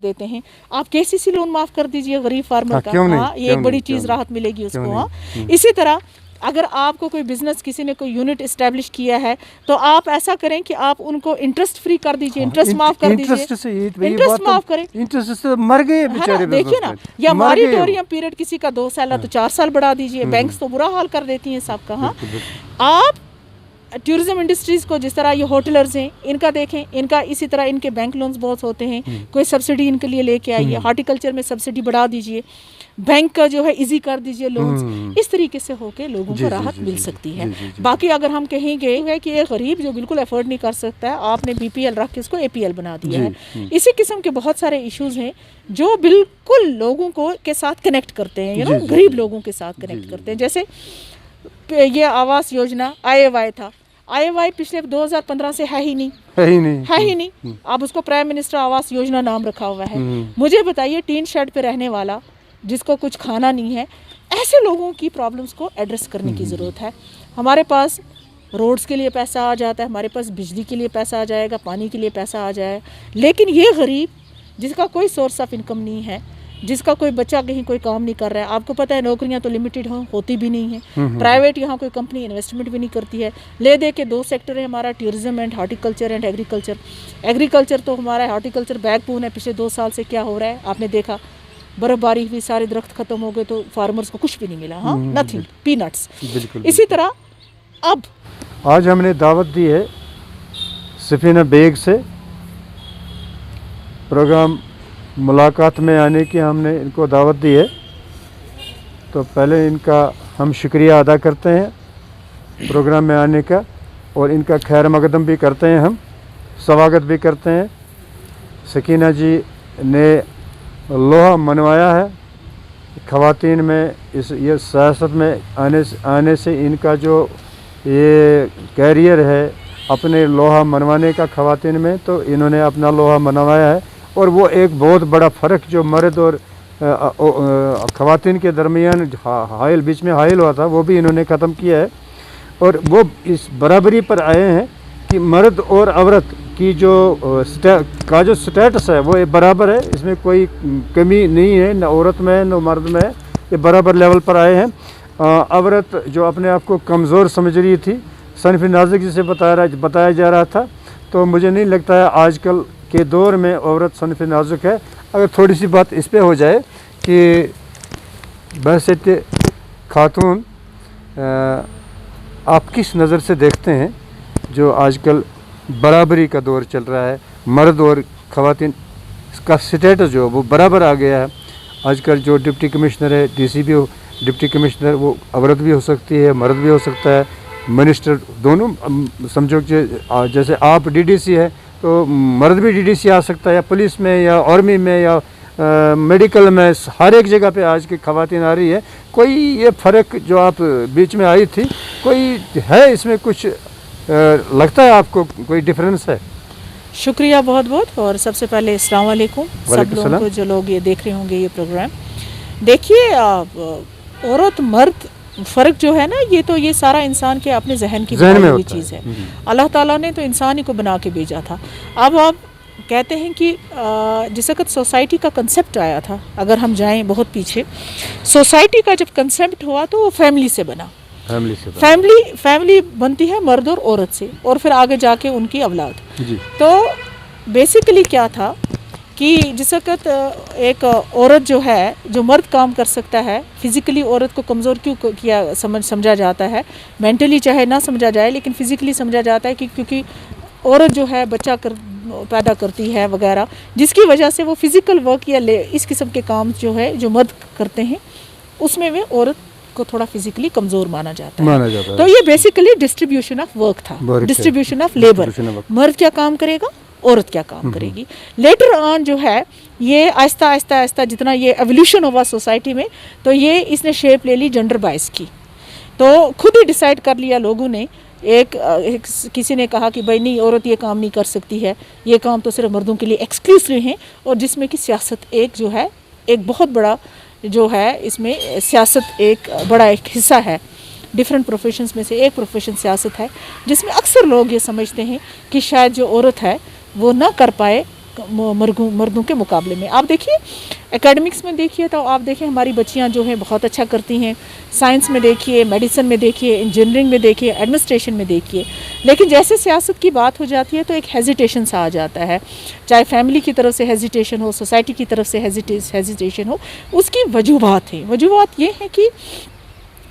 देते हैं। आप केसीसी लोन माफ कर दीजिए गरीब फार्मर का, हाँ ये एक बड़ी चीज़ राहत मिलेगी उसको। हाँ इसी तरह अगर आपको कोई बिजनेस किसी ने कोई यूनिट इस्टेब्लिश किया है तो आप ऐसा करें कि आप उनको इंटरेस्ट फ्री कर दीजिए, इंटरेस्ट माफ कर दीजिए, इंटरेस्ट माफ करें। इंटरेस्ट से मर गए बेचारे, देखिए ना, या मॉरिटोरियम पीरियड किसी का 2 साल तो 4 साल बढ़ा दीजिए। बैंक्स तो बुरा हाल कर देती हैं सबका। हाँ आप टूरिज्म इंडस्ट्रीज़ को, जिस तरह ये होटलर्स हैं इनका देखें, इनका इसी तरह इनके बैंक लोन्स बहुत होते हैं, कोई सब्सिडी इनके लिए लेके आइए, हॉर्टिकल्चर में सब्सिडी बढ़ा दीजिए, बैंक का जो है इजी कर दीजिए लोन्स, इस तरीके से होके लोगों को राहत मिल सकती है। बाकी अगर हम कहेंगे है कि एक गरीब जो बिल्कुल अफोर्ड नहीं कर सकता है, आपने BPL रख के इसको APL बना दिया है। इसी किस्म के बहुत सारे इश्यूज हैं जो बिल्कुल लोगों को के साथ कनेक्ट करते हैं, गरीब लोगों के साथ कनेक्ट करते हैं। जैसे ये आवास योजना IAY था, IAY पिछले 2015 से है ही नहीं। अब उसको प्राइम मिनिस्टर आवास योजना नाम रखा हुआ है। मुझे बताइए, टीन शेड पे रहने वाला जिसको कुछ खाना नहीं है, ऐसे लोगों की प्रॉब्लम्स को एड्रेस करने की ज़रूरत है। हमारे पास रोड्स के लिए पैसा आ जाता है, हमारे पास बिजली के लिए पैसा आ जाएगा, पानी के लिए पैसा आ जाए, लेकिन ये गरीब जिसका कोई सोर्स ऑफ इनकम नहीं है, जिसका कोई बच्चा कहीं कोई काम नहीं कर रहा है, आपको पता है नौकरियां तो लिमिटेड होती भी नहीं है, प्राइवेट यहाँ कोई कंपनी इन्वेस्टमेंट भी नहीं करती है। ले दे के 2 सेक्टर है हमारा, tourism and horticulture and agriculture. Agriculture तो हमारा हॉर्टिकल्चर बैकबोन है। पिछले 2 साल से क्या हो रहा है आपने देखा, बर्फबारी हुई, सारे दरख्त खत्म हो गए, तो फार्मर्स को कुछ भी नहीं मिला। हाँ नथिंग, पीनट्स। इसी तरह अब आज हमने दावत दी है सफीना बेग से प्रोग्राम मुलाकात में आने की, हमने इनको दावत दी है। तो पहले इनका हम शुक्रिया अदा करते हैं प्रोग्राम में आने का, और इनका खैर मकदम भी करते हैं, हम स्वागत भी करते हैं। सकीना जी ने लोहा मनवाया है ख़वातीन में, ये सियासत में आने से इनका जो ये कैरियर है अपने लोहा मनवाने का ख़वातीन में, तो इन्होंने अपना लोहा मनवाया है। और वो एक बहुत बड़ा फ़र्क जो मर्द और ख़वातीन के दरमियान हाइल बीच में हाइल हुआ था, वो भी इन्होंने ख़त्म किया है। और वो इस बराबरी पर आए हैं कि मर्द और औरत की जो स्टेटस है वो बराबर है, इसमें कोई कमी नहीं है, न औरत में न मर्द में, ये बराबर लेवल पर आए हैं। औरत जो अपने आप को कमज़ोर समझ रही थी, सनफ़ नाज़िक जिसे बताया जा रहा था, तो मुझे नहीं लगता है आजकल के दौर में औरत सनफ़ नाज़ुक है। अगर थोड़ी सी बात इस पे हो जाए कि बहसत खातून आप किस नज़र से देखते हैं जो आजकल बराबरी का दौर चल रहा है, मर्द और ख़वातीन का स्टेटस जो वो बराबर आ गया है। आजकल जो डिप्टी कमिश्नर है, DCP डिप्टी कमिश्नर, वो औरत भी हो सकती है, मर्द भी हो सकता है, मिनिस्टर दोनों। समझो कि जैसे आप DDC है तो मर्द भी DDC आ सकता है, या पुलिस में या आर्मी में या मेडिकल में, हर एक जगह पे आज की ख़वातीन आ रही है। कोई ये फ़र्क जो आप बीच में आई थी, कोई है इसमें कुछ लगता है आपको कोई डिफरेंस है? शुक्रिया बहुत बहुत। और सबसे पहले अस्सलाम वालेकुम सब लोगों को, जो लोग ये देख रहे होंगे ये प्रोग्राम। देखिए औरत मर्द फ़र्क जो है ना, ये तो ये सारा इंसान के अपने जहन की बनाई हुई चीज़ है। अल्लाह ताला ने तो इंसान ही को बना के भेजा था। अब आप कहते हैं कि जिस वक्त सोसाइटी का कंसेप्ट आया था, अगर हम जाएं बहुत पीछे, सोसाइटी का जब कंसेप्ट हुआ तो वो फैमिली से बना। फैमिली बनती है मर्द और औरत से, और फिर आगे जाके उनकी औलाद। तो बेसिकली क्या था कि जिस वक्त एक औरत जो है, जो मर्द काम कर सकता है, फिज़िकली औरत को कमज़ोर क्यों समझा जाता है, मेंटली चाहे ना समझा जाए लेकिन फ़िज़िकली समझा जाता है कि क्योंकि औरत जो है बच्चा पैदा करती है वगैरह, जिसकी वजह से वो फ़िज़िकल वर्क या इस किस्म के काम जो है जो मर्द करते हैं उसमें वे औरत को थोड़ा फिजिकली कमज़ोर माना जाता है। तो ये बेसिकली डिस्ट्रीब्यूशन ऑफ वर्क था, डिस्ट्रीब्यूशन ऑफ लेबर। मर्द क्या काम करेगा, औरत क्या काम करेगी। लेटर ऑन जो है ये आहिस्ता आहिस्ता जितना ये एवोल्यूशन हुआ सोसाइटी में, तो ये इसने शेप ले ली जेंडर बायस की। तो खुद ही डिसाइड कर लिया लोगों ने, किसी ने कहा कि भाई नहीं, औरत ये काम नहीं कर सकती है, ये काम तो सिर्फ मर्दों के लिए एक्सक्लूसिव हैं। और जिसमें कि सियासत एक जो है, एक बहुत बड़ा जो है, इसमें सियासत एक बड़ा एक हिस्सा है। डिफरेंट प्रोफेशंस में से एक प्रोफेशन सियासत है, जिसमें अक्सर लोग ये समझते हैं कि शायद जो औरत है वो ना कर पाए मर्दों के मुकाबले में। आप देखिए एकेडमिक्स में देखिए तो आप देखिए हमारी बच्चियां जो हैं बहुत अच्छा करती हैं, साइंस में देखिए, मेडिसिन में देखिए, इंजीनियरिंग में देखिए, एडमिनिस्ट्रेशन में देखिए, लेकिन जैसे सियासत की बात हो जाती है तो एक हेजिटेशन सा आ जाता है, चाहे फैमिली की तरफ से हेजिटेशन हो, सोसाइटी की तरफ से हेजिटेशन हो। उसकी वजूहात हैं। वजूहात ये है कि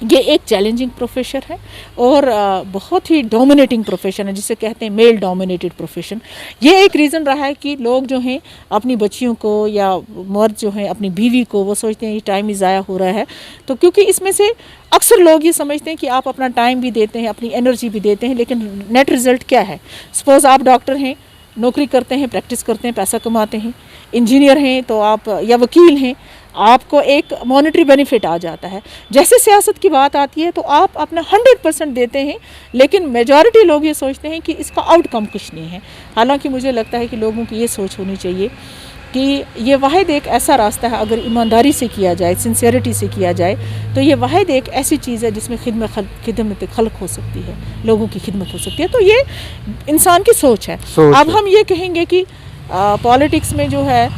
ये एक चैलेंजिंग प्रोफेशन है और बहुत ही डोमिनेटिंग प्रोफेशन है, जिसे कहते हैं मेल डोमिनेटेड प्रोफेशन। ये एक रीज़न रहा है कि लोग जो हैं अपनी बच्चियों को या मर्द जो हैं अपनी बीवी को वो सोचते हैं ये टाइम ही ज़ाया हो रहा है। तो क्योंकि इसमें से अक्सर लोग ये समझते हैं कि आप अपना टाइम भी देते हैं, अपनी एनर्जी भी देते हैं, लेकिन नेट रिज़ल्ट क्या है। सपोज़ आप डॉक्टर हैं, नौकरी करते हैं, प्रैक्टिस करते हैं, पैसा कमाते हैं, इंजीनियर हैं तो आप, या वकील हैं, आपको एक मॉनेटरी बेनिफिट आ जाता है। जैसे सियासत की बात आती है तो आप अपना 100% देते हैं, लेकिन मेजॉरिटी लोग ये सोचते हैं कि इसका आउटकम कुछ नहीं है। हालांकि मुझे लगता है कि लोगों की ये सोच होनी चाहिए कि ये वाहिद एक ऐसा रास्ता है, अगर ईमानदारी से किया जाए, सिंसियरिटी से किया जाए, तो ये वाहिद एक ऐसी चीज़ है जिसमें खिदमत खल्क हो सकती है, लोगों की खिदमत हो सकती है। तो ये इंसान की सोच है। अब हम ये कहेंगे कि पॉलिटिक्स में जो है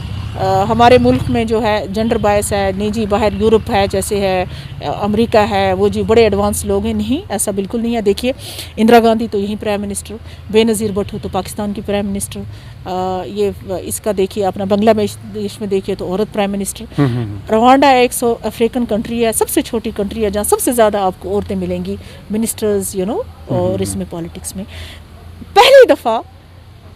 हमारे मुल्क में जो है जेंडर बायस है, नहीं जी बाहर यूरोप है, जैसे है अमेरिका है, वो जी बड़े एडवांस लोग हैं। नहीं, ऐसा बिल्कुल नहीं है। देखिए इंदिरा गांधी तो यहीं प्राइम मिनिस्टर, बेनज़ीर भुट्टो तो पाकिस्तान की प्राइम मिनिस्टर, ये इसका देखिए अपना बांग्लादेश में देखिए तो औरत प्राइम मिनिस्टर। रवांडा एक अफ्रीकन कंट्री है, सबसे छोटी कंट्री है जहाँ सबसे ज़्यादा आपको औरतें मिलेंगी मिनिस्टर्स और इसमें पॉलिटिक्स में। पहली दफ़ा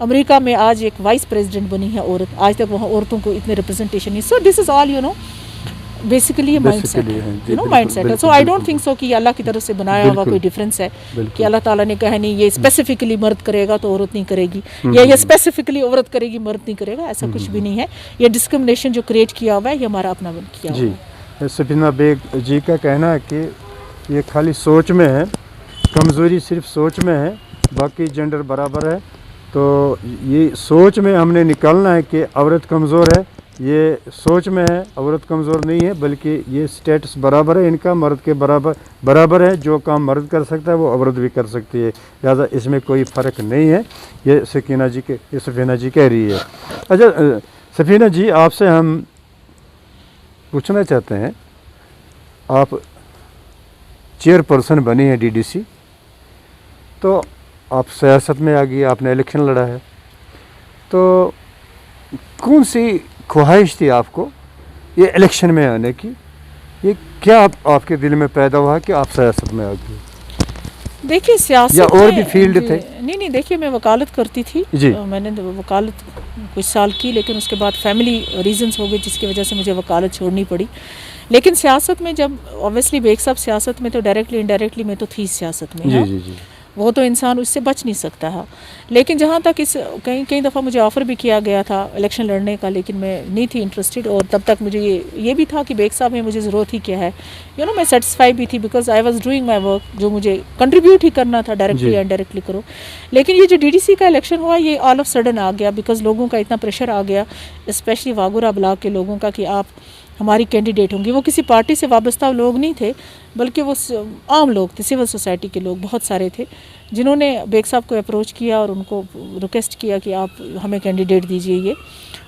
अमेरिका में आज एक वाइस प्रेसिडेंट बनी है औरत। आज तक वहाँ औरतों को इतने रिप्रेजेंटेशन नहीं। So this is all basically mindset mindset है। सो आई डोंट थिंक सो कि अल्लाह की तरफ से बनाया हुआ कोई डिफरेंस है कि अल्लाह ताला ने कहा नहीं ये स्पेसिफिकली मर्द करेगा तो औरत नहीं करेगी, या ये स्पेसिफिकली औरत करेगी मर्द नहीं करेगा, ऐसा कुछ भी नहीं है। ये डिस्क्रिमिनेशन जो क्रिएट किया हुआ है ये हमारा अपना किया हुआ है। सफीना बेग जी का कहना है कि ये खाली सोच में है, कमज़ोरी सिर्फ सोच में है, बाकी जेंडर बराबर है। तो ये सोच में हमने निकालना है कि औरत कमज़ोर है, ये सोच में है, औरत कमज़ोर नहीं है, बल्कि ये स्टेटस बराबर है, इनका मर्द के बराबर है। जो काम मर्द कर सकता है वो औरत भी कर सकती है, लिहाजा इसमें कोई फ़र्क नहीं है। ये सफीना जी कह रही है। अच्छा सफीना जी, आपसे हम पूछना चाहते हैं, आप चेयरपर्सन बनी है DDC, तो आप सियासत में आ गई, आपने इलेक्शन लड़ा है, तो कौन सी ख्वाहिश थी आपको ये इलेक्शन में आने की? ये क्या आपके दिल में पैदा हुआ कि आप सियासत में आ गई? देखिए सियासत या और भी फील्ड थे? नहीं, देखिए मैं वकालत करती थी जी। मैंने वकालत कुछ साल की, लेकिन उसके बाद फैमिली रीजंस हो गए जिसकी वजह से मुझे वकालत छोड़नी पड़ी। लेकिन सियासत में जब ऑब्वियसली बेग साहब सियासत में तो डायरेक्टली इनडायरेक्टली मैं तो थी सियासत में। जी। वो तो इंसान उससे बच नहीं सकता है। लेकिन जहाँ तक कई दफ़ा मुझे ऑफ़र भी किया गया था इलेक्शन लड़ने का, लेकिन मैं नहीं थी इंटरेस्टेड। और तब तक मुझे ये भी था कि बेग साहब में मुझे ज़रूरत ही क्या है, मैं सेटिस्फाई भी थी because I was doing my work, जो मुझे कंट्रीब्यूट ही करना था, डायरेक्टली या इनडायरेक्टली करो। लेकिन ये जो DDC का इलेक्शन हुआ ये ऑल ऑफ सडन आ गया, बिकॉज लोगों का इतना प्रेशर आ गया, स्पेशली वागुरा ब्लॉक के लोगों का, कि आप हमारी कैंडिडेट होंगी। वो किसी पार्टी से वाबस्ता लोग नहीं थे, बल्कि वो आम लोग थे, सिविल सोसाइटी के लोग बहुत सारे थे, जिन्होंने बेग साहब को अप्रोच किया और उनको रिक्वेस्ट किया कि आप हमें कैंडिडेट दीजिए ये।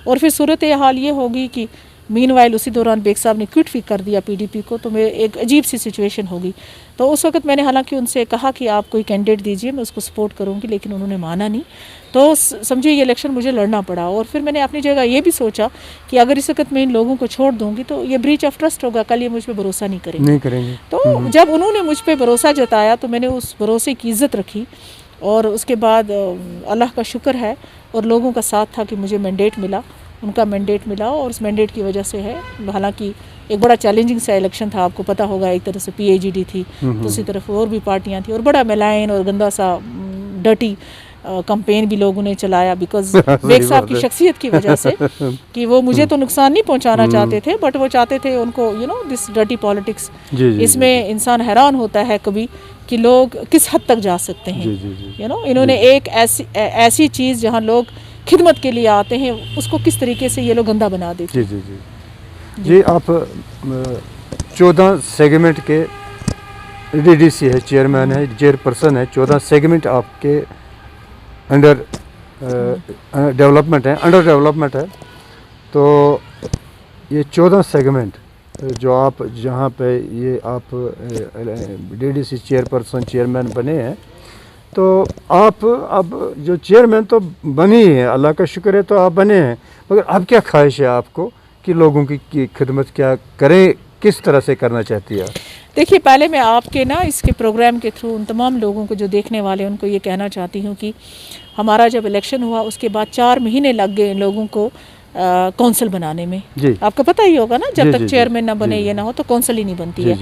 और फिर सूरत हाल ये होगी कि मीनवाइल उसी दौरान बेग साहब ने क्विट भी कर दिया PDP को, तो मैं एक अजीब सी सिचुएशन होगी। तो उस वक्त मैंने हालांकि उनसे कहा कि आप कोई कैंडिडेट दीजिए, मैं उसको सपोर्ट करूंगी, लेकिन उन्होंने माना नहीं। तो समझिए ये इलेक्शन मुझे लड़ना पड़ा। और फिर मैंने अपनी जगह ये भी सोचा कि अगर इस वक्त मैं इन लोगों को छोड़ दूंगी तो ये ब्रीच ऑफ ट्रस्ट होगा, कल ये मुझ पर भरोसा नहीं करेंगे। तो जब उन्होंने मुझ पर भरोसा जताया तो मैंने उस भरोसे की इज़्ज़त रखी, और उसके बाद अल्लाह का शुक्र है और लोगों का साथ था कि मुझे मैंडेट मिला, उनका मैंडेट मिला। और उस मैंडेट की वजह से है, हालांकि एक बड़ा चैलेंजिंग सा इलेक्शन था, आपको पता होगा। एक तरफ से PAGD थी, दूसरी तरफ और भी पार्टियां थी, और बड़ा मेलाइन और गंदा सा डर्टी कैंपेन भी लोगों ने चलाया, बिकॉज बेग साहब की शख्सियत की वजह से, कि वो मुझे तो नुकसान नहीं पहुंचाना चाहते थे, बट वो चाहते थे उनको दिस डर्टी पॉलिटिक्स। इसमें इंसान हैरान होता है कभी कि लोग किस हद तक जा सकते हैं। इन्होंने एक ऐसी चीज़ जहाँ लोग खिदमत के लिए आते हैं, उसको किस तरीके से ये लोग गंदा बना देते हैं। जी आप 14 सेगमेंट के DDC है, चेयरमैन है, चेयरपर्सन है, 14 सेगमेंट आपके अंडर डेवलपमेंट है, अंडर डेवलपमेंट है। तो ये 14 सेगमेंट जो आप जहाँ पे ये आप डीडीसी चेयरपर्सन चेयरमैन बने हैं, तो आप अब जो चेयरमैन तो बने ही हैं, अल्लाह का शुक्र है, तो आप बने हैं, मगर अब क्या ख्वाहिश है आपको कि लोगों की खिदमत क्या करें, किस तरह से करना चाहती है? देखिए, पहले मैं आपके ना इसके प्रोग्राम के थ्रू उन तमाम लोगों को जो देखने वाले उनको ये कहना चाहती हूँ कि हमारा जब इलेक्शन हुआ उसके बाद 4 महीने लग गए इन लोगों को कौंसिल बनाने में। आपको पता ही होगा ना, जब तक चेयरमैन ना बने ये ना हो तो कौंसिल ही नहीं बनती है।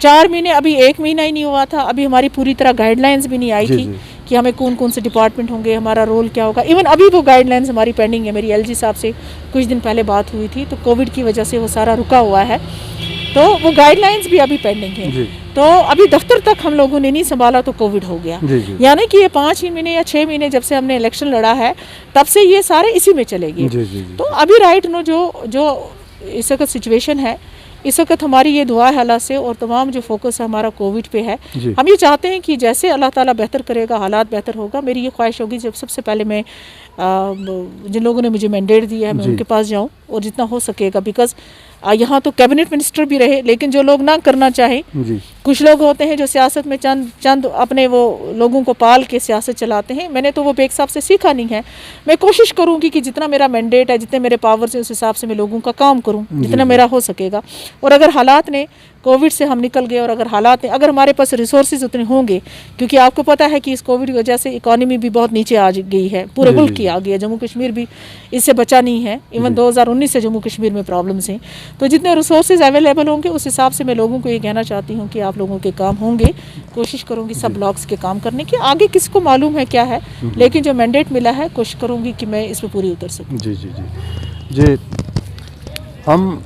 4 महीने, अभी 1 महीना ही नहीं हुआ था, अभी हमारी पूरी तरह गाइडलाइंस भी नहीं आई थी कि हमें कौन कौन से डिपार्टमेंट होंगे, हमारा रोल क्या होगा। इवन अभी वो गाइडलाइंस हमारी पेंडिंग है। मेरी एलजी साहब से कुछ दिन पहले बात हुई थी, तो कोविड की वजह से वो सारा रुका हुआ है, तो वो गाइडलाइंस भी अभी पेंडिंग है। तो अभी दफ्तर तक हम लोगों ने नहीं संभाला तो कोविड हो गया। यानी कि ये 5 महीने या 6 महीने जब से हमने इलेक्शन लड़ा है तब से ये सारे इसी में चलेगी। तो अभी राइट नो जो इस वक्त सिचुएशन है, इस वक्त हमारी ये दुआ है अल्लाह से, और तमाम जो फोकस है हमारा कोविड पे है। हम ये चाहते हैं कि जैसे अल्लाह ताला बेहतर करेगा, हालात बेहतर होगा। मेरी ये ख्वाहिश होगी जब सबसे पहले मैं जिन लोगों ने मुझे मैंडेट दिया है मैं उनके पास जाऊं और जितना हो सकेगा, बिकॉज यहाँ तो कैबिनेट मिनिस्टर भी रहे, लेकिन जो लोग ना करना चाहें, कुछ लोग होते हैं जो सियासत में चंद अपने वो लोगों को पाल के सियासत चलाते हैं। मैंने तो वो बेग साहब से सीखा नहीं है। मैं कोशिश करूँगी कि जितना मेरा मैंडेट है, जितने मेरे पावर्स है, उस हिसाब से मैं लोगों का काम करूँ जितना मेरा हो सकेगा। और अगर हालात ने कोविड से हम निकल गए और अगर हालात अगर हमारे पास रिसोर्सेज उतने होंगे, क्योंकि आपको पता है कि इस कोविड की वजह से इकॉनमी भी बहुत नीचे आ गई है, पूरे मुल्क की आ गई है, जम्मू कश्मीर भी इससे बचा नहीं है। इवन 2019 से जम्मू कश्मीर में प्रॉब्लम्स हैं। तो जितने रिसोर्सेज अवेलेबल होंगे उस हिसाब से मैं लोगों को ये कहना चाहती हूँ कि आप लोगों के काम होंगे। कोशिश करूँगी सब ब्लॉक्स के काम करने की, आगे किसको मालूम है क्या है, लेकिन जो मैंडेट मिला है कोशिश करूँगी कि मैं इस पर पूरी उतर सकूँ। जी हम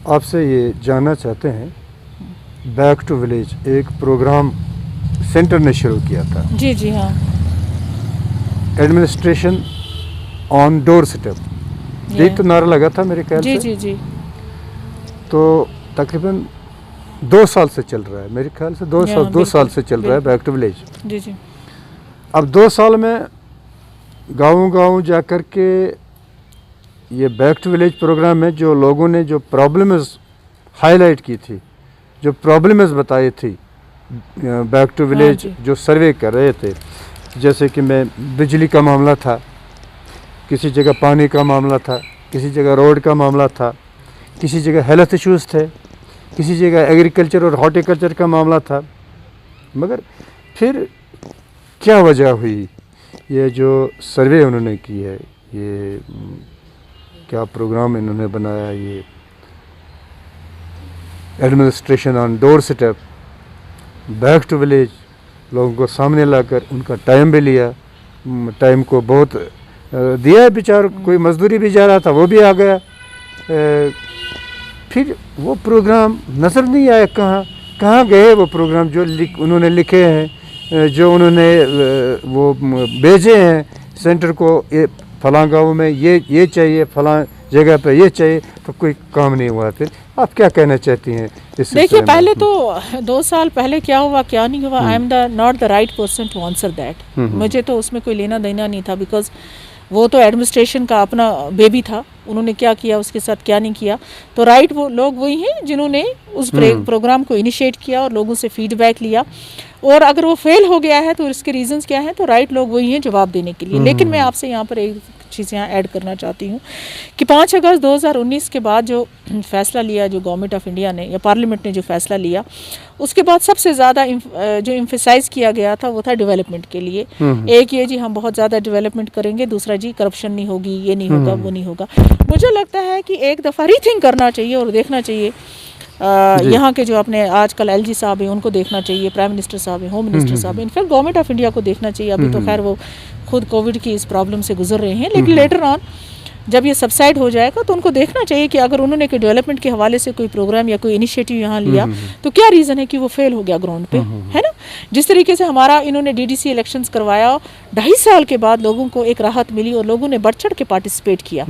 आपसे ये जानना चाहते हैं, बैक टू विलेज एक प्रोग्राम सेंटर ने शुरू किया था। जी हाँ, एडमिनिस्ट्रेशन ऑन डोर स्टेप, यही तो नारा लगा था मेरे ख्याल से। जी। तो तकरीबन 2 साल से चल रहा है, मेरे ख्याल से 2 साल से चल रहा है बैक टू विलेज। जी। अब 2 साल में गाँव जा कर के ये बैक टू विलेज प्रोग्राम में जो लोगों ने जो प्रॉब्लम्स हाईलाइट की थी, जो प्रॉब्लम्स बताई थी बैक टू विलेज जो सर्वे कर रहे थे, जैसे कि मैं बिजली का मामला था, किसी जगह पानी का मामला था, किसी जगह रोड का मामला था, किसी जगह हेल्थ इश्यूज़ थे, किसी जगह एग्रीकल्चर और हॉर्टिकल्चर का मामला था। मगर फिर क्या वजह हुई, ये जो सर्वे उन्होंने की है, ये क्या प्रोग्राम इन्होंने बनाया, ये administration on door step, back to village, लोगों को सामने लाकर उनका टाइम भी लिया, टाइम को बहुत दिया है। बेचार कोई मजदूरी भी जा रहा था, वो भी आ गया। फिर वो प्रोग्राम नज़र नहीं आया, कहाँ गए वो प्रोग्राम जो उन्होंने लिखे हैं, जो उन्होंने वो भेजे हैं सेंटर को, ये फलां गाँव में ये चाहिए, फलां जगह पे ये चाहिए, तो कोई काम नहीं हुआ। फिर आप क्या कहना चाहती हैं इस? देखिए, पहले तो 2 साल पहले क्या हुआ क्या नहीं हुआ, I am not the right person to answer that. मुझे तो उसमें कोई लेना देना नहीं था, बिकॉज वो तो एडमिनिस्ट्रेशन का अपना बेबी था, उन्होंने क्या किया उसके साथ क्या नहीं किया। तो राइट वो लोग वही हैं जिन्होंने उस प्रोग्राम को इनिशिएट किया और लोगों से फीडबैक लिया, और अगर वो फेल हो गया है तो इसके रीजंस क्या हैं, तो राइट लोग वही हैं जवाब देने के लिए। लेकिन मैं आपसे यहाँ पर एक चीज़ यहाँ ऐड करना चाहती हूँ कि 5 अगस्त 2019 के बाद जो फैसला लिया, जो गवर्नमेंट ऑफ इंडिया ने या पार्लियामेंट ने जो फैसला लिया, उसके बाद सबसे ज़्यादा जो एम्फेसाइज किया गया था वो था डेवलपमेंट के लिए। एक ये जी हम बहुत ज़्यादा डेवलपमेंट करेंगे, दूसरा जी करप्शन नहीं होगी, ये नहीं होगा, वो नहीं होगा। मुझे लगता है कि एक दफ़ा रीथिंक करना चाहिए और देखना चाहिए। यहाँ के जो अपने आजकल एलजी साहब हैं उनको देखना चाहिए, प्राइम मिनिस्टर साहब हैं, होम मिनिस्टर साहब हैं, इनफैक्ट गवर्नमेंट ऑफ इंडिया को देखना चाहिए। अभी तो खैर वो खुद कोविड की इस प्रॉब्लम से गुजर रहे हैं, लेकिन लेटर ऑन जब ये सबसाइड हो जाएगा तो उनको देखना चाहिए कि अगर उन्होंने कोई डेवलपमेंट के हवाले से कोई प्रोग्राम या कोई इनिशिएटिव यहाँ लिया तो क्या रीज़न है कि वो फेल हो गया ग्राउंड पे, है ना। जिस तरीके से हमारा इन्होंने डीडीसी इलेक्शंस करवाया, 2.5 साल के बाद लोगों को एक राहत मिली और लोगों ने बढ़ चढ़ के पार्टिसिपेट किया।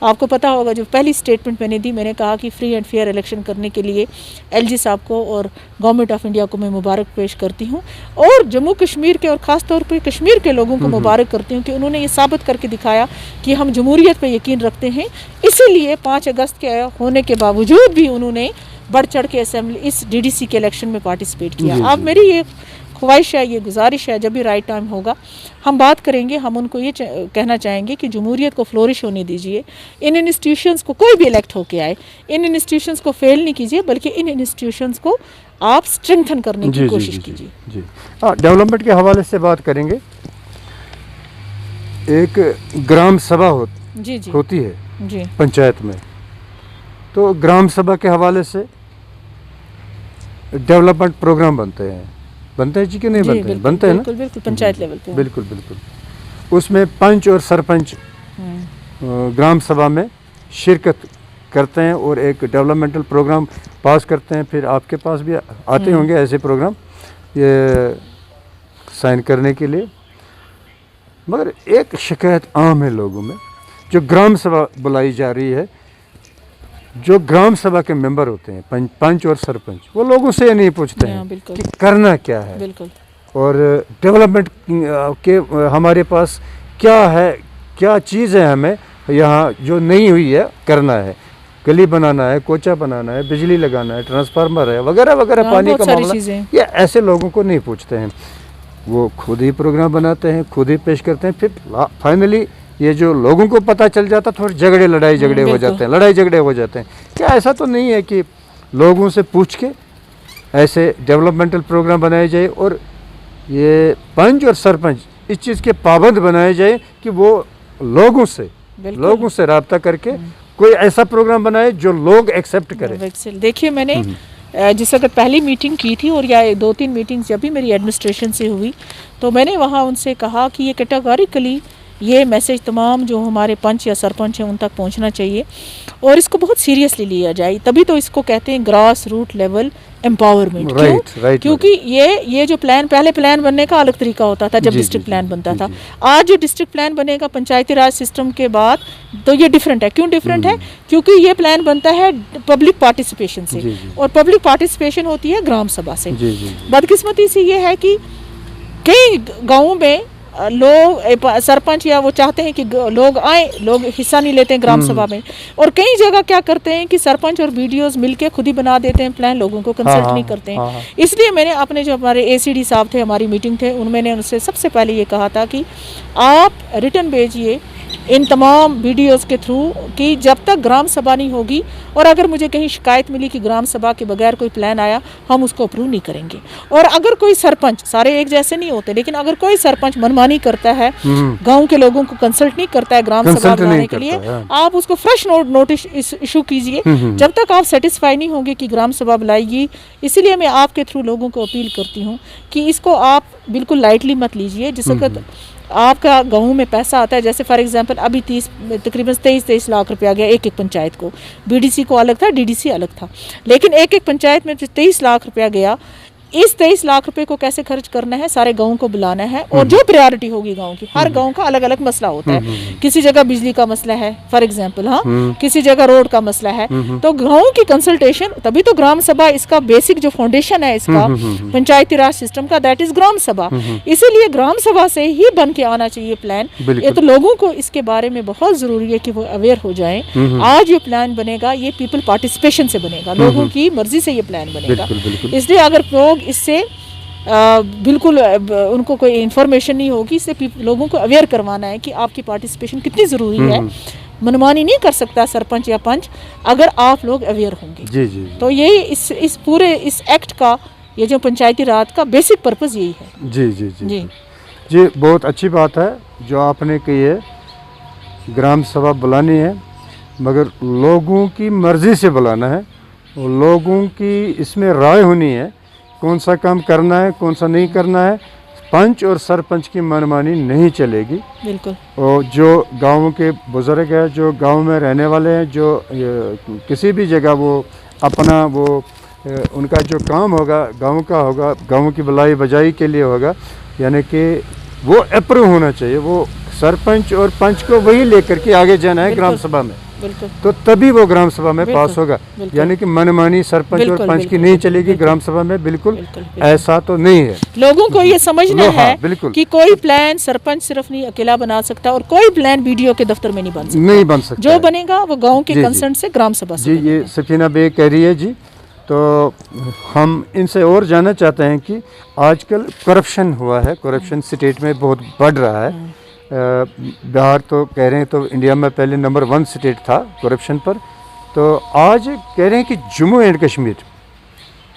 आपको पता होगा, जो पहली स्टेटमेंट मैंने दी, मैंने कहा कि फ्री एंड फेयर इलेक्शन करने के लिए एलजी साहब को और गवर्नमेंट ऑफ इंडिया को मैं मुबारक पेश करती हूँ, और जम्मू कश्मीर के और ख़ास तौर पर कश्मीर के लोगों को मुबारक करती हूँ कि उन्होंने ये साबित करके दिखाया कि हम जमहूरियत पर यकीन रखते हैं। इसीलिए 5 अगस्त के होने के बावजूद भी उन्होंने बढ़ चढ़ के असेंबली इस डीडीसी के इलेक्शन में पार्टिसिपेट किया। अब मेरी ये ख्वाहिश है, ये गुजारिश है, जब भी राइट टाइम होगा हम बात करेंगे, हम उनको ये कहना चाहेंगे कि जमहूरियत को फ्लोरिश होने दीजिए। इन इंस्टीट्यूशंस को, कोई भी इलेक्ट होके आए, इन इंस्टीट्यूशंस को फेल नहीं कीजिए, बल्कि इन इंस्टीट्यूशंस को आप स्ट्रेंथन करने की कोशिश कीजिए। जी, डेवलपमेंट के हवाले से बात करेंगे। एक ग्राम सभा होती है जी पंचायत में, तो ग्राम सभा के हवाले से डेवलपमेंट प्रोग्राम बनते हैं जी कि नहीं बनते हैं? बनते हैं ना, बिल्कुल पंचायत लेवल पे। बिल्कुल। उसमें पंच और सरपंच ग्राम सभा में शिरकत करते हैं और एक डेवलपमेंटल प्रोग्राम पास करते हैं। फिर आपके पास भी आते होंगे ऐसे प्रोग्राम ये साइन करने के लिए। मगर एक शिकायत आम है लोगों में, जो ग्राम सभा बुलाई जा रही है, जो ग्राम सभा के मेंबर होते हैं पंच और सरपंच, वो लोगों से नहीं पूछते हैं कि करना क्या है, बिल्कुल, और डेवलपमेंट के हमारे पास क्या है, क्या चीज़ है हमें यहाँ जो नहीं हुई है करना है। गली बनाना है, कोचा बनाना है, बिजली लगाना है, ट्रांसफार्मर है, वगैरह वगैरह, पानी का मामला, ये ऐसे लोगों को नहीं पूछते हैं। वो खुद ही प्रोग्राम बनाते हैं, खुद ही पेश करते हैं। फिर फाइनली ये जो लोगों को पता चल जाता, थोड़े लड़ाई झगड़े हो जाते हैं। क्या ऐसा तो नहीं है कि लोगों से पूछ के ऐसे डेवलपमेंटल प्रोग्राम बनाए जाए और ये पंच और सरपंच इस चीज़ के पाबंद बनाए जाए कि वो लोगों से रब्ता करके कोई ऐसा प्रोग्राम बनाए जो लोग एक्सेप्ट करें। देखिए, मैंने जिस वक्त पहली मीटिंग की थी और या 2-3 मीटिंग्स जब भी मेरी एडमिनिस्ट्रेशन से हुई, तो मैंने वहाँ उनसे कहा कि ये कैटेगोरिकली ये मैसेज तमाम जो हमारे पंच या सरपंच हैं उन तक पहुंचना चाहिए और इसको बहुत सीरियसली लिया जाए। तभी तो इसको कहते हैं ग्रास रूट लेवल एम्पावरमेंट। क्योंकि ये जो पहले प्लान बनने का अलग तरीका होता था जब डिस्ट्रिक्ट प्लान बनता था। आज जो डिस्ट्रिक्ट प्लान बनेगा पंचायती राज सिस्टम के बाद, तो ये डिफरेंट है। क्यों डिफरेंट है? क्योंकि ये प्लान बनता है पब्लिक पार्टिसिपेशन से और पब्लिक पार्टिसिपेशन होती है ग्राम सभा से। बदकिस्मती से ये है कि कई गाँवों में लोग सरपंच या वो चाहते हैं कि लोग आए, लोग हिस्सा नहीं लेते हैं ग्राम सभा में, और कई जगह क्या करते हैं कि सरपंच और बीडीओज मिलके खुद ही बना देते हैं प्लान, लोगों को कंसल्ट नहीं करते हैं। इसलिए मैंने अपने जो हमारे एसीडी साहब थे, हमारी मीटिंग थे, मैंने उनसे सबसे पहले ये कहा था कि आप रिटर्न भेजिए इन तमाम वीडियोज़ के थ्रू कि जब तक ग्राम सभा नहीं होगी, और अगर मुझे कहीं शिकायत मिली कि ग्राम सभा के बगैर कोई प्लान आया, हम उसको अप्रूव नहीं करेंगे। और अगर कोई सरपंच, सारे एक जैसे नहीं होते, लेकिन अगर कोई सरपंच मनमानी करता है, गांव के लोगों को कंसल्ट नहीं करता है ग्राम सभा बनाने के लिए, आप उसको फ्रेश नोटिस इशू कीजिए जब तक आप सेटिस्फाई नहीं होंगे कि ग्राम सभा बुलाएगी। इसीलिए मैं आपके थ्रू लोगों को अपील करती हूँ कि इसको आप बिल्कुल लाइटली मत लीजिए। जिस वक्त आपका गाँव में पैसा आता है, जैसे फॉर एग्जांपल अभी तकरीबन 23 लाख रुपया गया एक पंचायत को, बीडीसी को अलग था, डीडीसी अलग था, लेकिन एक पंचायत में 23 लाख रुपया गया। इस 23 लाख रुपए को कैसे खर्च करना है, सारे गाँव को बुलाना है, और जो प्रायोरिटी होगी गाँव की, हर गाँव का अलग अलग मसला होता है। किसी जगह बिजली का मसला है फॉर एग्जांपल, किसी जगह रोड का मसला है, तो गाँव की कंसल्टेशन, तभी तो ग्राम सभा इसका बेसिक जो फाउंडेशन है इसका पंचायती राज सिस्टम का, दैट इज ग्राम सभा। इसीलिए ग्राम सभा से ही बन के आना चाहिए प्लान। ये तो लोगों को इसके बारे में बहुत जरूरी है कि वो अवेयर हो जाए। आज जो प्लान बनेगा ये पीपल पार्टिसिपेशन से बनेगा, लोगों की मर्जी से ये प्लान बनेगा। इसलिए अगर लोग इससे बिल्कुल उनको कोई इन्फॉर्मेशन नहीं होगी, इससे लोगों को अवेयर करवाना है कि आपकी पार्टिसिपेशन कितनी ज़रूरी है। मनमानी नहीं कर सकता सरपंच या पंच अगर आप लोग अवेयर होंगे। जी। तो यही इस पूरे इस एक्ट का, ये जो पंचायती राज का बेसिक पर्पज़ यही है। जी, बहुत अच्छी बात है जो आपने कही है। ग्राम सभा बुलानी है मगर लोगों की मर्ज़ी से बुलाना है, और लोगों की इसमें राय होनी है कौन सा काम करना है, कौन सा नहीं करना है। पंच और सरपंच की मनमानी नहीं चलेगी। बिल्कुल। और जो गाँव के बुजुर्ग हैं, जो गांव में रहने वाले हैं, जो किसी भी जगह वो अपना वो उनका जो काम होगा गांव का होगा, गांव की भलाई बजाई के लिए होगा, यानी कि वो अप्रूव होना चाहिए। वो सरपंच और पंच को वही लेकर के आगे जाना है ग्राम सभा में, तो तभी वो ग्राम सभा में पास होगा। यानी कि मनमानी सरपंच और पंच की नहीं चलेगी ग्राम सभा में, बिल्कुल ऐसा तो नहीं है। लोगों को ये समझना है कि कोई प्लान सरपंच सिर्फ नहीं अकेला बना सकता और कोई प्लान बीडीओ के दफ्तर में नहीं बन सकता। जो बनेगा वो गांव के कंसर्न से ग्राम सभा से। जी, ये सफीना बे कह रही है जी। तो हम इनसे और जानना चाहते हैं कि आजकल करप्शन हुआ है, करप्शन स्टेट में बहुत बढ़ रहा है। बिहार तो कह रहे हैं तो इंडिया में पहले नंबर 1 स्टेट था करप्शन पर, तो आज कह रहे हैं कि Jammu and Kashmir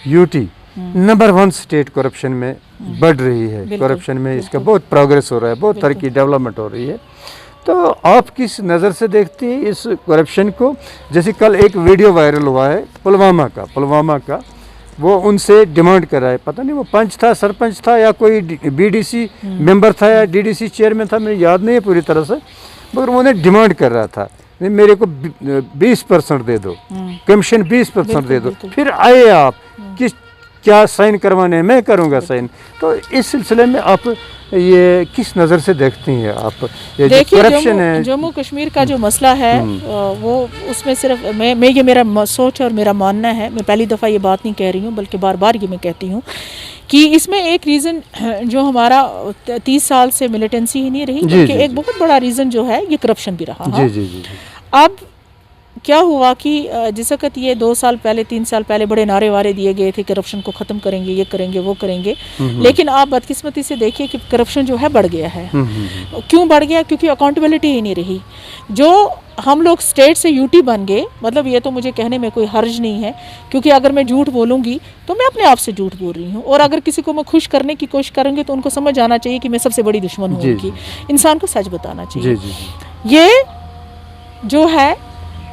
UT number 1 state corruption में बढ़ रही है। करप्शन में इसका बहुत प्रोग्रेस हो रहा है, बहुत तरक्की डेवलपमेंट हो रही है। तो आप किस नज़र से देखती हैं इस करप्शन को? जैसे कल एक वीडियो वायरल हुआ है पुलवामा का, वो उनसे डिमांड कर रहा है, पता नहीं वो पंच था, सरपंच था, या कोई बीडीसी मेंबर था या डीडीसी चेयरमैन था, मुझे याद नहीं है पूरी तरह से, मगर उन्हें डिमांड कर रहा था मेरे को 20% दे दो, कमीशन 20% दे दो, फिर आए आप किस क्या साइन करवाने, मैं करूँगा साइन। तो इस सिलसिले में आप ये किस नज़र से देखती हैं आप? ये जो करप्शन है जम्मू कश्मीर का जो मसला है वो उसमें सिर्फ मैं ये मेरा सोच और मेरा मानना है, मैं पहली दफ़ा ये बात नहीं कह रही हूँ बल्कि बार बार ये मैं कहती हूँ कि इसमें एक रीज़न जो हमारा 30 साल से मिलिटेंसी ही नहीं रही, बल्कि एक बहुत बड़ा रीज़न जो है ये करप्शन भी रहा। अब क्या हुआ कि जिस वक्त ये 2 साल पहले 3 साल पहले बड़े नारे वारे दिए गए थे, करप्शन को ख़त्म करेंगे, ये करेंगे, वो करेंगे, लेकिन आप बदकिस्मती से देखिए कि करप्शन जो है बढ़ गया है। क्यों बढ़ गया? क्योंकि अकाउंटेबिलिटी ही नहीं रही। जो हम लोग स्टेट से यूटी बन गए, मतलब ये तो मुझे कहने में कोई हर्ज नहीं है, क्योंकि अगर मैं झूठ बोलूँगी तो मैं अपने आप से झूठ बोल रही हूँ, और अगर किसी को मैं खुश करने की कोशिश करूँगी तो उनको समझ आना चाहिए कि मैं सबसे बड़ी दुश्मन हूँ उनकी। इंसान को सच बताना चाहिए। ये जो है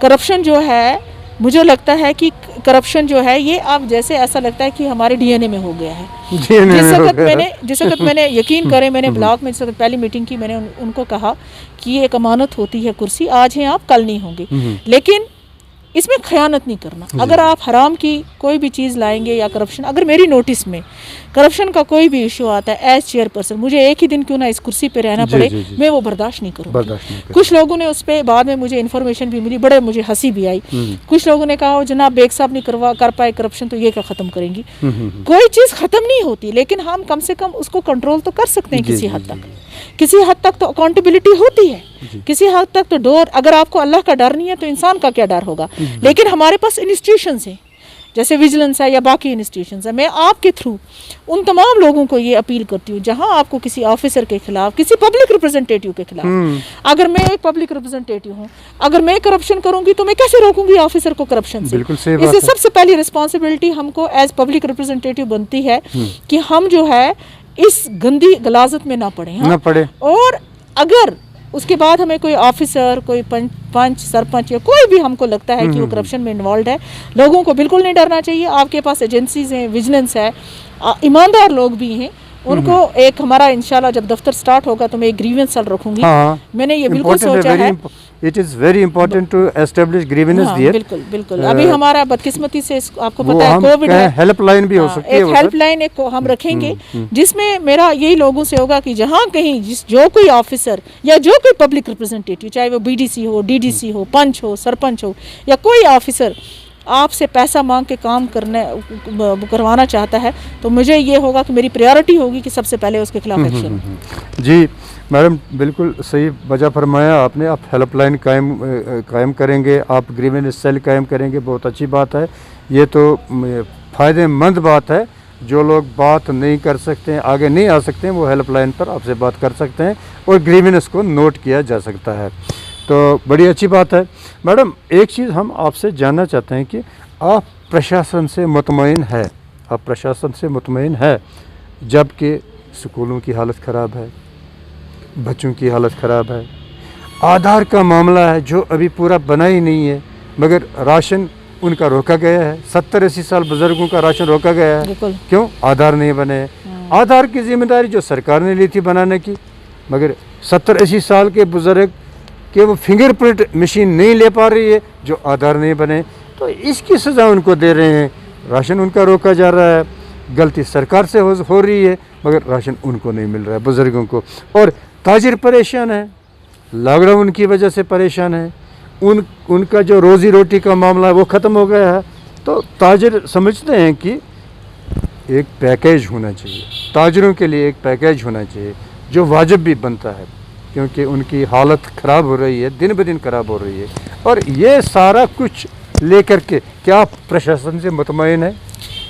करप्शन जो है, मुझे लगता है कि करप्शन जो है ये अब जैसे ऐसा लगता है कि हमारे डीएनए में हो गया है। जिस वक्त मैंने यकीन करें, मैंने ब्लॉक में जिस वक्त पहली मीटिंग की, मैंने उनको कहा कि ये एक अमानत होती है कुर्सी, आज हैं आप कल नहीं होंगे, लेकिन इसमें खयानत नहीं करना। अगर आप हराम की कोई भी चीज़ लाएंगे या करप्शन, अगर मेरी नोटिस में करप्शन का कोई भी इशू आता है एज चेयरपर्सन, मुझे एक ही दिन क्यों ना इस कुर्सी पे रहना पड़े, मैं वो बर्दाश्त नहीं करूँगी। कुछ लोगों ने उस पर बाद में मुझे इन्फॉर्मेशन भी मिली, बड़े मुझे हंसी भी आई। कुछ लोगों ने कहा जनाब बेग साहब नहीं कर पाए करप्शन तो ये क्या ख़त्म करेंगी। कोई चीज़ ख़त्म नहीं होती, लेकिन हम कम से कम उसको कंट्रोल तो कर सकते हैं किसी हद तक। किसी हद तक तो अकाउंटेबिलिटी होती है, किसी हद तक तो डर, अगर आपको अल्लाह का डर नहीं है तो इंसान का क्या डर होगा। लेकिन हमारे पास इंस्टीट्यूशंस हैं, जैसे विजिलेंस है या बाकी इंस्टीट्यूशंस है। मैं आपके थ्रू उन तमाम लोगों को ये अपील करती हूँ, जहाँ आपको किसी ऑफिसर के खिलाफ, किसी पब्लिक रिप्रेजेंटेटिव के खिलाफ, अगर मैं एक पब्लिक रिप्रेजेंटेटिव हूँ, अगर मैं करप्शन करूँगी तो मैं कैसे रोकूंगी ऑफिसर को करप्शन से? इससे सबसे पहली रिस्पॉन्सिबिलिटी हमको एज पब्लिक रिप्रेजेंटेटिव बनती है कि हम जो है इस गंदी गलाजत में ना पड़े। और अगर उसके बाद हमें कोई ऑफिसर, कोई पंच, सरपंच या कोई भी हमको लगता है कि वो करप्शन में इन्वॉल्व है, लोगों को बिल्कुल नहीं डरना चाहिए। आपके पास एजेंसीज हैं, विजिलेंस है, ईमानदार लोग भी हैं, उनको एक हमारा इंशाल्लाह जब दफ्तर स्टार्ट होगा तो मैं एक ग्रीवेंस सेल रखूंगी। मैंने ये बिल्कुल सोचा है, it is very important to establish grievance there. बिल्कुल अभी हमारा बदकिस्मती से आपको पता है कोविड है, हेल्पलाइन भी हो सकती है, एक हेल्पलाइन एक हम रखेंगे, जिसमें मेरा यही लोगों से होगा कि जहाँ कहीं जो कोई ऑफिसर या जो कोई पब्लिक रिप्रेजेंटेटिव, चाहे वो बीडीसी हो, डीडीसी हो, पंच हो, सरपंच हो, या कोई ऑफिसर आपसे पैसा मांग के काम करवाना चाहता है, तो मुझे ये होगा कि मेरी प्रायोरिटी होगी कि सबसे पहले उसके खिलाफ एक्शन। जी मैडम, बिल्कुल सही वजह फरमाया आपने। आप हेल्पलाइन कायम करेंगे, आप ग्रीवेंस सेल कायम करेंगे, बहुत अच्छी बात है। ये तो फ़ायदेमंद बात है। जो लोग बात नहीं कर सकते हैं, आगे नहीं आ सकते हैं, वो हेल्पलाइन पर आपसे बात कर सकते हैं और ग्रीवेंस को नोट किया जा सकता है, तो बड़ी अच्छी बात है। मैडम, एक चीज़ हम आपसे जानना चाहते हैं कि आप प्रशासन से मुतमईन है, आप प्रशासन से मुतमईन है, जबकि स्कूलों की हालत ख़राब है, बच्चों की हालत ख़राब है, आधार का मामला है जो अभी पूरा बना ही नहीं है, मगर राशन उनका रोका गया है। 70-80 साल बुजुर्गों का राशन रोका गया है, क्यों? आधार नहीं बने। आधार की जिम्मेदारी जो सरकार ने ली थी बनाने की, मगर 70-80 साल के बुजुर्ग कि वो फिंगरप्रिंट मशीन नहीं ले पा रही है, जो आधार नहीं बने, तो इसकी सज़ा उनको दे रहे हैं। राशन उनका रोका जा रहा है, गलती सरकार से हो रही है, मगर राशन उनको नहीं मिल रहा है, बुज़ुर्गों को। और ताजिर परेशान है, लॉकडाउन की वजह से परेशान है, उनका जो रोज़ी रोटी का मामला है वो ख़त्म हो गया है। तो ताजिर समझते हैं कि एक पैकेज होना चाहिए, ताजिरों के लिए एक पैकेज होना चाहिए जो वाजिब भी बनता है, क्योंकि उनकी हालत ख़राब हो रही है, दिन ब दिन ख़राब हो रही है। और ये सारा कुछ लेकर के क्या प्रशासन से मुतमईन है?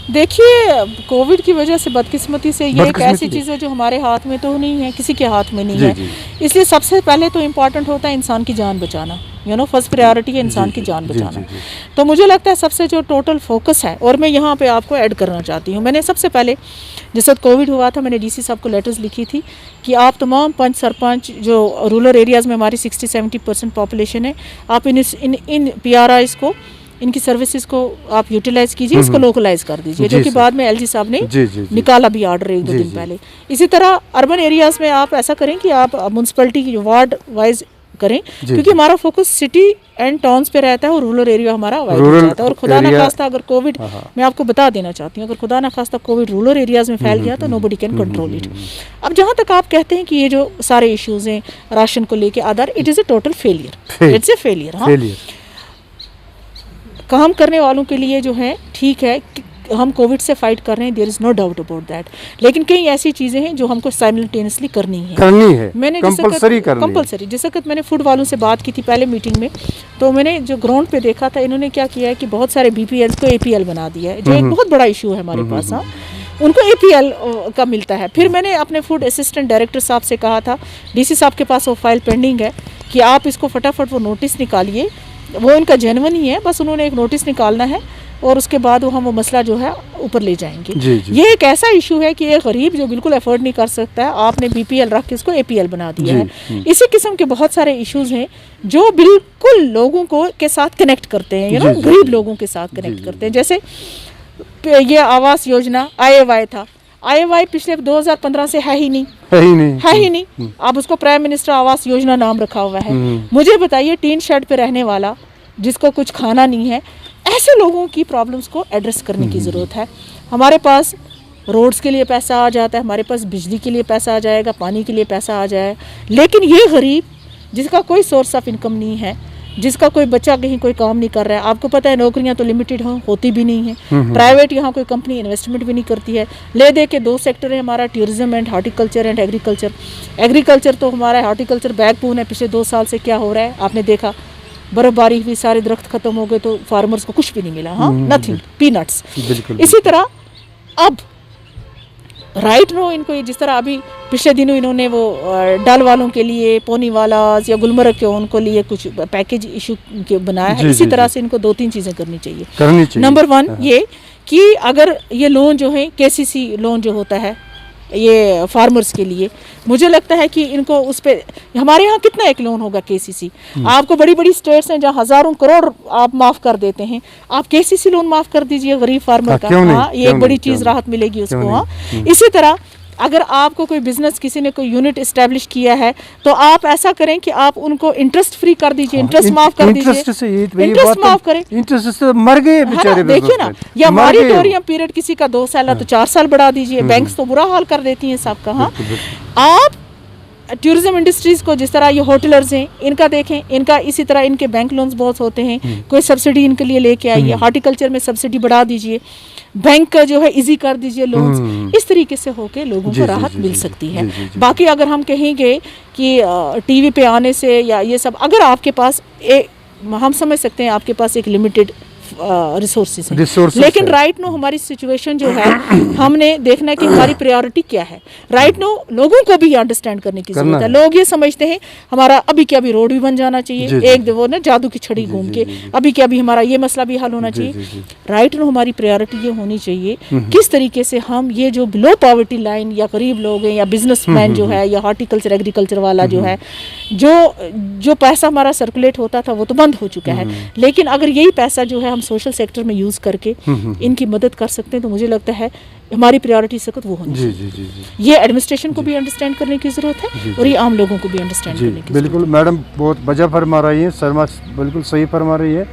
देखिए, कोविड की वजह से बदकिस्मती से ये एक ऐसी चीज़ है जो हमारे हाथ में तो नहीं है, किसी के हाथ में नहीं है। इसलिए सबसे पहले तो इम्पॉर्टेंट होता है इंसान की जान बचाना, फर्स्ट प्रायोरिटी है इंसान की जान बचाना। तो मुझे लगता है सबसे जो टोटल फोकस है, और मैं यहाँ पे आपको ऐड करना चाहती हूँ, मैंने सबसे पहले जिस वक्त कोविड हुआ था मैंने डीसी साहब को लेटर्स लिखी थी कि आप तमाम पंच सरपंच जो रूरल एरियाज़ में हमारी 60-70% पॉपुलेशन है, आप इन PRIs को, इनकी सर्विसेज को आप यूटिलाइज कीजिए, इसको लोकलाइज कर दीजिए, जो कि बाद में LG साहब ने निकाला भी ऑर्डर 1-2 दिन पहले। इसी तरह अर्बन एरियाज़ में आप ऐसा करें कि आप म्यूनसिपलिटी वार्ड वाइज करें, क्योंकि हमारा फोकस सिटी एंड टाउन्स पे रहता है और रूरल एरिया हमारा वाइड हो जाता है। और खुदा ना खास्ता अगर कोविड, मैं आपको बता देना चाहती हूँ, अगर खुदा ना खास्ता कोविड रूरल एरियाज में फैल गया तो नोबडी कैन कंट्रोल इट। अब जहाँ तक आप कहते हैं कि ये जो सारे इश्यूज हैं राशन को लेके Aadhaar, it is a total failure, it's a failure. हाँ, काम करने वालों के लिए जो है ठीक है, हम कोविड से फाइट कर रहे हैं, there is no doubt about that, लेकिन कई ऐसी चीज़ें हैं जो हमको साइमल्टेनियसली करनी है। मैंने कंपलसरी जिस वक्त मैंने फूड वालों से बात की थी पहले मीटिंग में, तो मैंने जो ग्राउंड पे देखा था, इन्होंने क्या किया है कि बहुत सारे BPL को APL बना दिया है, जो एक बहुत बड़ा इशू है हमारे पास। हाँ, उनको APL का मिलता है। फिर मैंने अपने फूड असिस्टेंट डायरेक्टर साहब से कहा था, DC साहब के पास वो फाइल पेंडिंग है, कि आप इसको फटाफट वो नोटिस निकालिए, वो इनका जेन्युइन ही है, बस उन्होंने एक नोटिस निकालना है और उसके बाद हम वो मसला जो है ऊपर ले जाएंगे। ये एक ऐसा इशू है कि एक गरीब जो बिल्कुल अफोर्ड नहीं कर सकता है, आपने BPL रख के इसको APL बना दिया है। इसी किस्म के बहुत सारे इश्यूज हैं जो बिल्कुल लोगों को के साथ कनेक्ट करते हैं, गरीब लोगों के साथ कनेक्ट करते हैं। जैसे ये आवास योजना IAY था, IAY पिछले 2015 से है ही नहीं। अब उसको प्राइम मिनिस्टर आवास योजना नाम रखा हुआ है। मुझे बताइए, टीन शेड पे रहने वाला जिसको कुछ खाना नहीं है, ऐसे लोगों की प्रॉब्लम्स को एड्रेस करने की ज़रूरत है। हमारे पास रोड्स के लिए पैसा आ जाता है, हमारे पास बिजली के लिए पैसा आ जाएगा, पानी के लिए पैसा आ जाए, लेकिन ये गरीब जिसका कोई सोर्स ऑफ इनकम नहीं है, जिसका कोई बच्चा कहीं कोई काम नहीं कर रहा है, आपको पता है नौकरियां तो लिमिटेड होती भी नहीं है, प्राइवेट यहाँ कोई कंपनी इन्वेस्टमेंट भी नहीं करती है। ले दे के 2 सेक्टर है हमारा, tourism and horticulture and agriculture. Agriculture तो हमारा हॉर्टिकल्चर बैकबोन है। पिछले 2 साल से क्या हो रहा है आपने देखा, बर्फबारी हुई, सारे दरख्त खत्म हो गए, तो फार्मर्स को कुछ भी नहीं मिला। हाँ, नथिंग, पीनट्स। इसी तरह अब राइट नो इनको जिस तरह अभी पिछले दिनों इन्होंने वो डल वालों के लिए, पोनी वालाज या गुलमर्ग के उनको लिए कुछ पैकेज इशू के बनाया है। इसी तरह से इनको 2-3 चीज़ें करनी चाहिए। नंबर 1 ये कि अगर ये लोन जो है KCC लोन जो होता है ये फार्मर्स के लिए, मुझे लगता है कि इनको उस पर, हमारे यहाँ कितना एक लोन होगा KCC, आपको बड़ी बड़ी स्टेट्स हैं जहाँ हज़ारों करोड़ आप माफ़ कर देते हैं, आप KCC लोन माफ़ कर दीजिए गरीब फार्मर का। हाँ, ये एक बड़ी चीज़ राहत मिलेगी उसको। हाँ, इसी तरह अगर आपको कोई बिजनेस, किसी ने कोई यूनिट इस्टेब्लिश किया है, तो आप ऐसा करें कि आप उनको इंटरेस्ट फ्री कर दीजिए, इंटरेस्ट माफ कर दीजिए, इंटरेस्ट माफ करें। इंटरेस्ट से मर गए बेचारे, देखिए ना, या मॉरिटोरियम पीरियड किसी का 2 साल तो 4 साल बढ़ा दीजिए। बैंक्स तो बुरा हाल कर देती हैं सबका। हाँ, आप टूरिज्म इंडस्ट्रीज को, जिस तरह ये होटलर्स हैं, इनका देखें, इनका इसी तरह इनके बैंक लोन्स बहुत होते हैं, कोई सब्सिडी इनके लिए लेके आइए, हॉर्टिकल्चर में सब्सिडी बढ़ा दीजिए, बैंक का जो है इजी कर दीजिए लोन्स। इस तरीके से होके लोगों को राहत मिल सकती है। बाकी अगर हम कहेंगे कि टीवी पे आने से या ये सब, अगर आपके पास हम समझ सकते हैं आपके पास एक लिमिटेड रिसोर्सेज हैं, लेकिन राइट नो हमारी सिचुएशन जो है, हमने देखना है कि हमारी प्रायोरिटी क्या है। राइट नो लोगों को भी अंडरस्टैंड करने की जरूरत है। लोग ये समझते हैं हमारा अभी क्या, अभी रोड भी बन जाना चाहिए, एक वो ना जादू की छड़ी घूम के, अभी क्या, अभी हमारा ये मसला भी हल होना चाहिए। राइट नो हमारी प्रायोरिटी ये होनी चाहिए किस तरीके से हम ये जो बिलो पॉवर्टी लाइन या गरीब लोग हैं या बिजनेसमैन जो है या हॉर्टिकल्चर एग्रीकल्चर वाला जो है, जो पैसा हमारा सर्कुलेट होता था वो तो बंद हो चुका है, लेकिन अगर यही पैसा जो है हम सोशल सेक्टर में यूज करके इनकी मदद कर सकते हैं, तो मुझे लगता है हमारी प्रायोरिटी सख्त वो होनी चाहिए। ये एडमिनिस्ट्रेशन को भी अंडरस्टैंड करने की जरूरत है और ये आम लोगों को भी अंडरस्टैंड करने की। बिल्कुल मैडम बहुत वजह फरमा रही है, शर्मा बिल्कुल सही फरमा रही है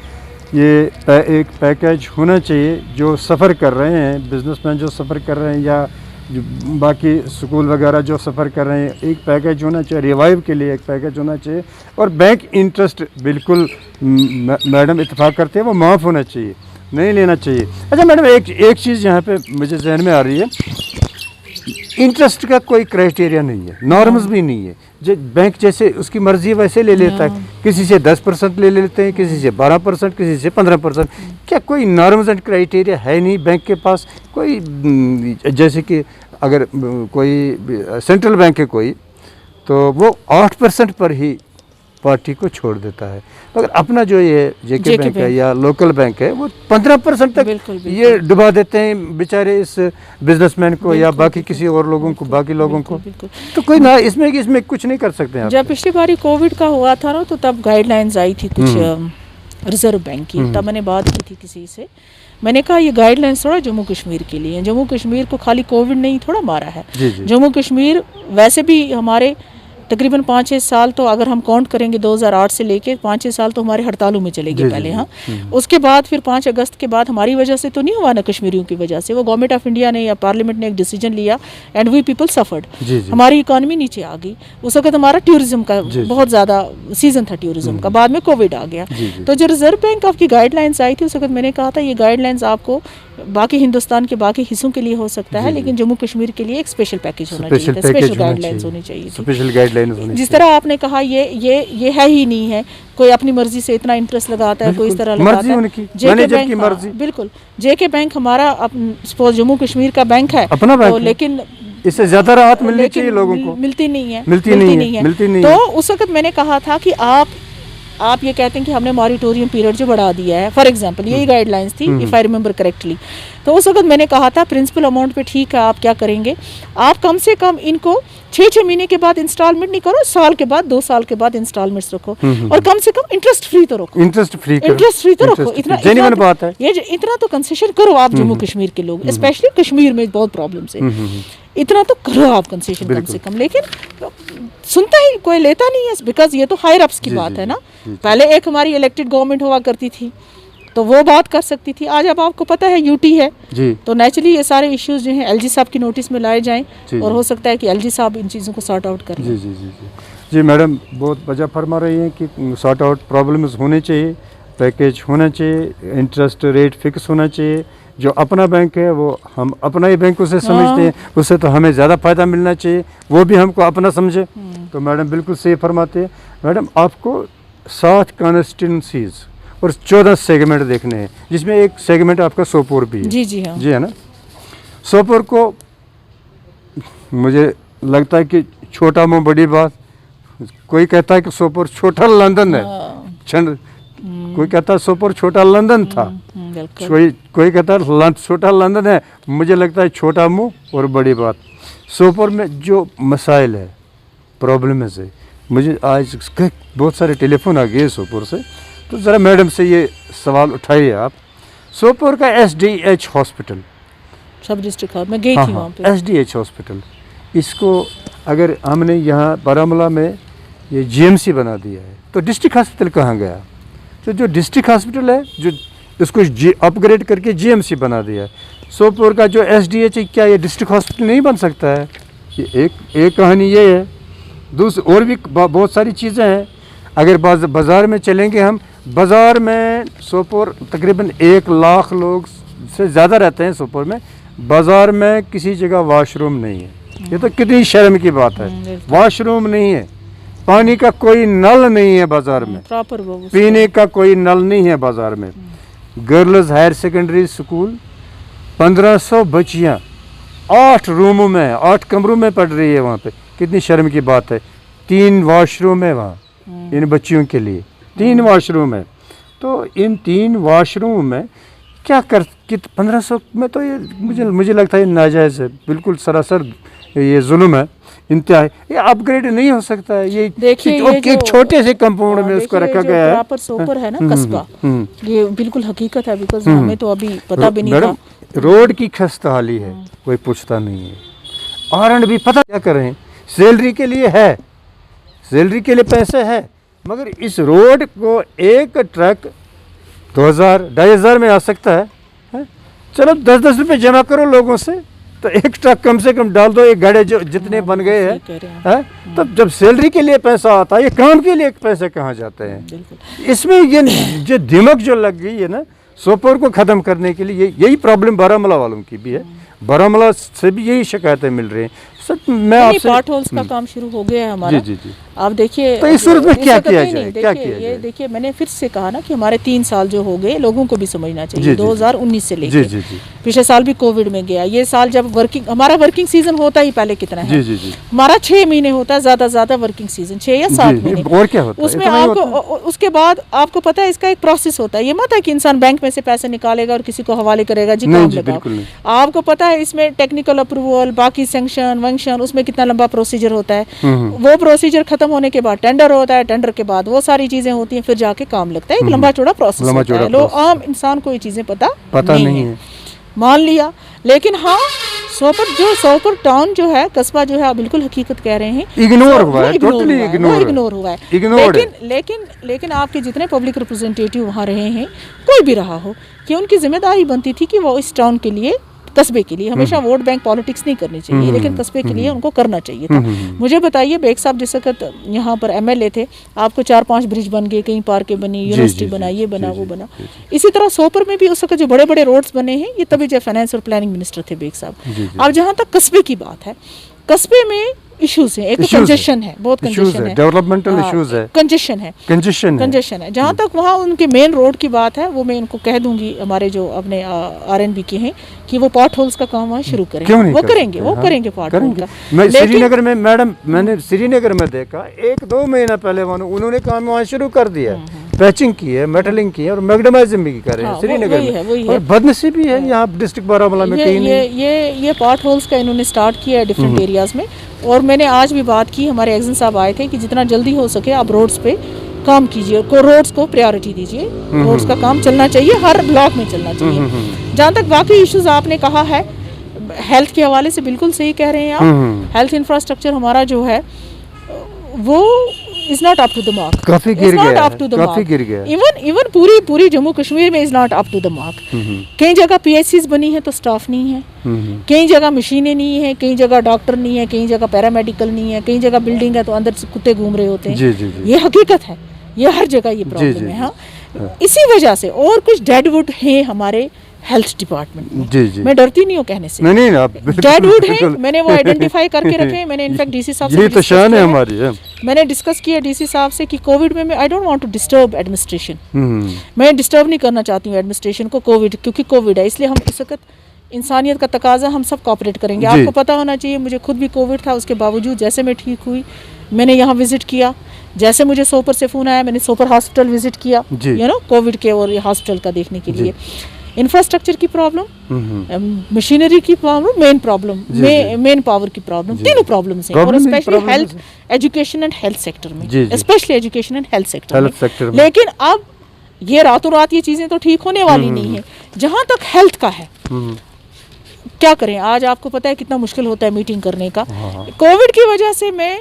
एक पैकेज होना चाहिए जो सफ़र कर रहे हैं, बिजनेसमैन जो सफ़र कर रहे हैं या जो बाकी स्कूल वगैरह जो सफ़र कर रहे हैं, एक पैकेज होना चाहिए, रिवाइव के लिए एक पैकेज होना चाहिए। और बैंक इंटरेस्ट बिल्कुल मैडम इत्तेफाक करते हैं वो माफ़ होना चाहिए, नहीं लेना चाहिए। अच्छा मैडम, एक चीज़ यहाँ पे मुझे जहन में आ रही है, इंटरेस्ट का कोई क्राइटेरिया नहीं है, नॉर्म्स भी नहीं है। जो बैंक जैसे उसकी मर्जी वैसे ले लेता है, किसी से 10% ले लेते हैं, किसी से 12%, किसी से 15%। क्या कोई नॉर्म्स एंड क्राइटेरिया है नहीं बैंक के पास? कोई जैसे कि अगर कोई सेंट्रल बैंक है कोई, तो वो 8% पर ही पार्टी को छोड़ देता है, मगर अपना जो ये जेके बैंक है या लोकल बैंक है वो 15% तक ये डुबा देते हैं बेचारे इस बिजनेसमैन को या बाकी किसी और लोगों को, बाकी लोगों को। तो कोई ना इसमें कुछ नहीं कर सकते हैं। जब पिछली बारी कोविड का हुआ था ना, तो तब गाइडलाइंस आई थी कुछ रिजर्व बैंक की, तब मैंने बात की थी किसी से, मैंने कहा ये गाइडलाइंस थोड़ा जम्मू कश्मीर के लिए, जम्मू कश्मीर को खाली कोविड ने ही थोड़ा मारा है। जम्मू कश्मीर वैसे भी हमारे तकरीबन 5-6 साल, तो अगर हम काउंट करेंगे 2008 से लेके 5-6 साल तो हमारे हड़तालों में चले गए पहले। हाँ, उसके बाद फिर 5 अगस्त के बाद हमारी वजह से तो नहीं हुआ ना, कश्मीरियों की वजह से, वो गवर्नमेंट ऑफ इंडिया ने या पार्लियामेंट ने एक डिसीजन लिया एंड वी पीपल सफर्ड, हमारी इकॉनमी नीचे आ गई। उस वक्त हमारा टूरिज्म का बहुत ज़्यादा सीजन था टूरिज्म का, बाद में कोविड आ गया। तो जो रिजर्व बैंक ऑफ की गाइडलाइंस आई थी उस वक्त मैंने कहा था ये गाइडलाइंस आपको बाकी हिंदुस्तान के बाकी हिस्सों के लिए हो सकता है, लेकिन जम्मू कश्मीर के लिए एक स्पेशल पैकेज होना चाहिए, स्पेशल गाइडलाइंस होनी चाहिए, स्पेशल गाइडलाइंस होनी। जिस तरह आपने कहा ये है ही नहीं है, कोई अपनी मर्जी से इतना इंटरेस्ट लगाता है, कोई इस तरह लगाता है। जेके बैंक, बिल्कुल जेके बैंक हमारा सपोज जम्मू कश्मीर का बैंक है अपना बैंक, लेकिन इससे ज्यादा राहत मिलनी चाहिए लोगों को, मिलती नहीं है। तो उस वक्त मैंने कहा था कि आप ये कहते हैं कि हमने मॉरिटोरियम पीरियड जो बढ़ा दिया है, फॉर एग्जांपल यही गाइडलाइंस थी इफ़ आई रिमेंबर करेक्टली। तो उस वक्त मैंने कहा था प्रिंसिपल अमाउंट पे ठीक है, आप क्या करेंगे, आप कम से कम इनको 6-6 महीने के बाद इंस्टॉलमेंट नहीं करो, साल के बाद 2 साल के बाद इंस्टॉलमेंट्स रखो, और कम से कम इंटरेस्ट फ्री तो रखो, इंटरेस्ट फ्री तो रखो। इतना बात है, ये इतना तो कंसेशन करो आप जम्मू कश्मीर के लोग, स्पेशली कश्मीर में बहुत प्रॉब्लम है, इतना तो करो आप कंसेशन कम से कम। लेकिन सुनता ही कोई लेता नहीं है, बिकॉज ये तो हायर अप्स की बात है ना। पहले एक हमारी इलेक्टेड गवर्नमेंट हुआ करती थी तो वो बात कर सकती थी, आज अब आपको पता है यूटी है जी, तो नेचुरली ये सारे इश्यूज जो हैं एलजी साहब की नोटिस में लाए जाएं, और हो सकता है कि एलजी साहब इन चीज़ों को सॉर्ट आउट करें। जी मैडम बहुत वजह फरमा रही हैं कि सॉर्ट आउट प्रॉब्लम्स होने चाहिए, पैकेज होना चाहिए, इंटरेस्ट रेट फिक्स होना चाहिए। जो अपना बैंक है वो हम अपना ही बैंक उसे समझते हैं, उससे तो हमें ज़्यादा फ़ायदा मिलना चाहिए, वो भी हमको अपना समझे। तो मैडम बिल्कुल सही फरमाते हैं। मैडम आपको 7 कॉन्स्टिट्यूंसीज और 14 सेगमेंट देखने हैं, जिसमें एक सेगमेंट आपका सोपोर भी है। जी हाँ, जी है ना। सोपोर को मुझे लगता है कि छोटा मुँह बड़ी बात, कोई कहता है कि सोपोर छोटा लंदन है, कोई कहता है सोपोर छोटा लंदन था, कोई कहता है छोटा लंदन है। मुझे लगता है छोटा मुंह और बड़ी बात। सोपोर में जो मसाइल है, प्रॉब्लम है, मुझे आज बहुत सारे टेलीफोन आ गए सोपोर से, तो ज़रा मैडम से ये सवाल उठाइए आप। सोपोर का SDH हॉस्पिटल, सब डिस्ट्रिक्ट में गई थी वहाँ पे, SDH हॉस्पिटल, इसको अगर हमने यहाँ बारामूला में ये GMC बना दिया है तो डिस्ट्रिक्ट हॉस्पिटल कहाँ गया? तो जो डिस्ट्रिक्ट हॉस्पिटल है जो इसको अपग्रेड करके GMC बना दिया है। सोपोर का जो SDH है, क्या ये डिस्ट्रिक्ट हॉस्पिटल नहीं बन सकता है? ये एक कहानी ये है। दूसरी और भी बहुत सारी चीज़ें हैं। अगर बाज़ार में चलेंगे हम, बाज़ार में सोपोर तकरीबन 1 लाख लोग से ज़्यादा रहते हैं सोपोर में, बाज़ार में किसी जगह वॉशरूम नहीं है। ये तो कितनी शर्म की बात है, वॉशरूम नहीं है, पानी का कोई नल नहीं है बाज़ार में, प्रॉपर पीने का कोई नल नहीं है बाज़ार में। गर्ल्स हायर सेकेंडरी स्कूल 1500 बच्चियाँ 8 रूमों में 8 कमरों में पढ़ रही है वहाँ पे, कितनी शर्म की बात है। 3 वॉशरूम है वहाँ इन बच्चियों के लिए, 3 वॉशरूम है। तो इन 3 वॉशरूम में क्या कर 1500 में, तो ये मुझे लगता है नाजायज़ है, बिल्कुल सरासर ये जुल्म है, इंतहा। ये अपग्रेड नहीं हो सकता है। ये देखिए एक छोटे से कंपाउंड में उसको रखा गया है। प्रॉपर सोपोर है ना कस्बा, ये बिल्कुल हकीकत है, बिकॉज हमें तो अभी पता भी नहीं था। रोड की खस्ता हाली है, कोई पूछता नहीं है। और भी पता क्या करें, सैलरी के लिए है, सैलरी के लिए पैसे है, मगर इस रोड को एक ट्रक 2000 2500 में आ सकता है? चलो 10-10 रुपये जमा करो लोगों से, तो एक ट्रक कम से कम डाल दो, एक गाड़े जो जितने बन गए हैं, तब जब सैलरी के लिए पैसा आता है, ये काम के लिए पैसे कहाँ जाते हैं? इसमें ये जो दिमाग जो लग गई है ना सोपोर को ख़त्म करने के लिए, यही प्रॉब्लम बारामूला वालों की भी है। बारामूला से भी यही शिकायतें मिल रही हैं। सर मैं आपसे पार्ट होल्स का काम शुरू हो गया है हमारा। जी जी जी। आप देखिए तो इस सूरत में क्या किया जाए? क्या किया जाए? देखिए मैंने फिर से कहा ना कि हमारे 3 साल जो हो गए, लोगों को भी समझना चाहिए। 2019 से लेकर पिछले साल भी कोविड में गया, ये साल जब हमारा वर्किंग सीजन होता ही पहले कितना है? जी जी। हमारा 6 महीने होता है ज्यादा वर्किंग सीजन, 6 या 7 महीने। और क्या होता है उसमें आपको, उसके बाद आपको पता है इसका एक प्रोसेस होता है। ये मत है कि इंसान बैंक में से पैसे निकालेगा और किसी को हवाले करेगा जी काम लगाओ। आपको पता है इसमें टेक्निकल अप्रूवल, बाकी सैंक्शन वंक्शन, उसमें कितना लंबा प्रोसीजर होता है। वो प्रोसीजर खत्म होने के बाद टेंडर होता है, टेंडर के बाद वो सारी चीजें होती हैं, फिर जाके काम लगता है। एक लंबा चौड़ा प्रोसेस होता है। लोग आम इंसान को ये चीजें पता नहीं है। मान लिया, लेकिन हाँ सोपोर टाउन जो है, कस्बा जो है, बिल्कुल हकीकत कह रहे हैं, इग्नोर हुआ है, टोटली इग्नोर हुआ है। लेकिन आपके जितने पब्लिक रिप्रेजेंटेटिव वहाँ रहे हैं, कोई भी रहा हो, कि उनकी जिम्मेदारी बनती थी कि वो इस टाउन के लिए, कस्बे के लिए, हमेशा वोट बैंक पॉलिटिक्स नहीं करनी चाहिए, लेकिन कस्बे के लिए उनको करना चाहिए था। मुझे बताइए, बेग साहब जिस वक्त यहाँ पर MLA थे, आपको 4-5 ब्रिज बन गए, कहीं पार्कें बनी, यूनिवर्सिटी बना, ये बना, वो बना। इसी तरह सोपोर में भी उस वक्त जो बड़े बड़े रोड्स बने हैं, ये तभी जो फाइनेंस और प्लानिंग मिनिस्टर थे बेग साहब। अब जहाँ तक कस्बे की बात है, कस्बे में इश्यूज हैं। एक तो कंजेशन है, बहुत कंजेशन है, डेवलपमेंटल इश्यूज है, कंजेशन है। जहाँ तक वहाँ उनके मेन रोड की बात है, वो मैं इनको कह दूंगी, हमारे जो अपने RNB के हैं, कि वो पॉट होल्स का काम वहाँ शुरू करेंगे। वो करेंगे पॉट होल का। मैं श्रीनगर में, मैडम मैंने श्रीनगर में देखा 1-2 महीना पहले उन्होंने काम वहाँ शुरू कर दिया, पैचिंग की है, मेटलिंग की है, और मैग्नेटाइजिंग भी कर रहे हैं श्रीनगर में। और बदनसीबी है यहाँ डिस्ट्रिक्ट बारामूला में कहीं नहीं। ये पॉट होल्स का इन्होंने स्टार्ट किया है डिफरेंट एरियाज में। और मैंने आज भी बात की, हमारे एग्जन साहब आए थे, कि जितना जल्दी हो सके आप रोड्स पे काम कीजिए, रोड्स को प्रायोरिटी दीजिए। रोड्स का काम चलना चाहिए, हर ब्लॉक में चलना चाहिए। जहाँ तक बाकी इश्यूज आपने कहा है, हेल्थ के हवाले से बिल्कुल सही कह रहे हैं आप। हेल्थ इंफ्रास्ट्रक्चर हमारा जो है वो is not up to the mark, काफी गिर गया। इवन पूरी जम्मू कश्मीर में is not up to the mark. कई जगह PHCs बनी है तो स्टाफ नहीं है, कई जगह मशीनें नहीं है, कई जगह डॉक्टर नहीं है, कई जगह पैरामेडिकल नहीं है, कई जगह बिल्डिंग है तो अंदर से कुत्ते घूम रहे होते हैं। ये हकीकत है, ये हर जगह ये प्रॉब्लम है। हाँ, इसी वजह से और कुछ डेडवुड है हमारे हेल्थ डिपार्टमेंट में। मैं डरती नहीं हूँ कहने से, नहीं डेडवुड है, मैंने वो आइडेंटिफाई करके रखे। मैंने इनफैक्ट DC साहब से, ये तो शान है हमारी है, मैंने डिस्कस किया DC साहब से कि कोविड में I don't want to disturb administration. मैं डिस्टर्ब नहीं करना चाहती हूँ एडमिनिस्ट्रेशन को, क्योंकि कोविड है, इसलिए हम इस वक्त इंसानियत का तकाजा, हम सब कॉपरेट करेंगे। आपको पता होना चाहिए, मुझे खुद भी कोविड था, उसके बावजूद जैसे मैं ठीक हुई, मैंने यहाँ विजिट किया। जैसे मुझे सोपोर से फ़ोन आया, मैंने सोपोर हॉस्पिटल विजिट किया, कोविड के और ये हॉस्पिटल का देखने के लिए। इंफ्रास्ट्रक्चर की प्रॉब्लम, मशीनरी की प्रॉब्लम, मेन पावर की प्रॉब्लम, तीनों प्रॉब्लम्स हैं। और specially health, education and health sector में, specially education and health sector में। लेकिन अब ये रातों रात ये चीज़ें तो ठीक होने वाली नहीं है। जहाँ तक हेल्थ का है, क्या करें, आज आपको पता है कितना मुश्किल होता है मीटिंग करने का। कोविड की वजह से मैं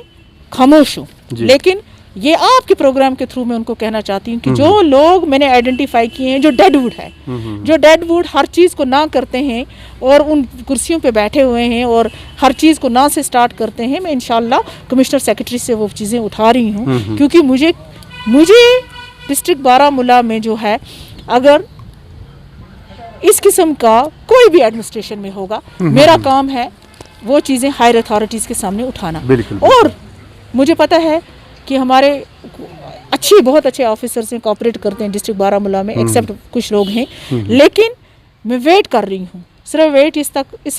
खामोश हूँ, लेकिन ये आपके प्रोग्राम के थ्रू मैं उनको कहना चाहती हूँ कि जो लोग मैंने आइडेंटिफाई किए हैं, जो डेडवुड है, जो डेडवुड हर चीज़ को ना करते हैं और उन कुर्सियों पे बैठे हुए हैं और हर चीज़ को ना से स्टार्ट करते हैं, मैं इंशाल्लाह कमिश्नर सेक्रेटरी से वो चीज़ें उठा रही हूँ। क्योंकि मुझे डिस्ट्रिक्ट बारामूला में जो है, अगर इस किस्म का कोई भी एडमिनिस्ट्रेशन में होगा, मेरा काम है वो चीज़ें हायर अथॉरिटीज़ के सामने उठाना। और मुझे पता है कि हमारे बहुत अच्छे ऑफिसर्स हैं, कोऑपरेट करते हैं डिस्ट्रिक्ट बारामूला में, एक्सेप्ट कुछ लोग हैं। लेकिन मैं वेट कर रही हूँ, सिर्फ वेट इस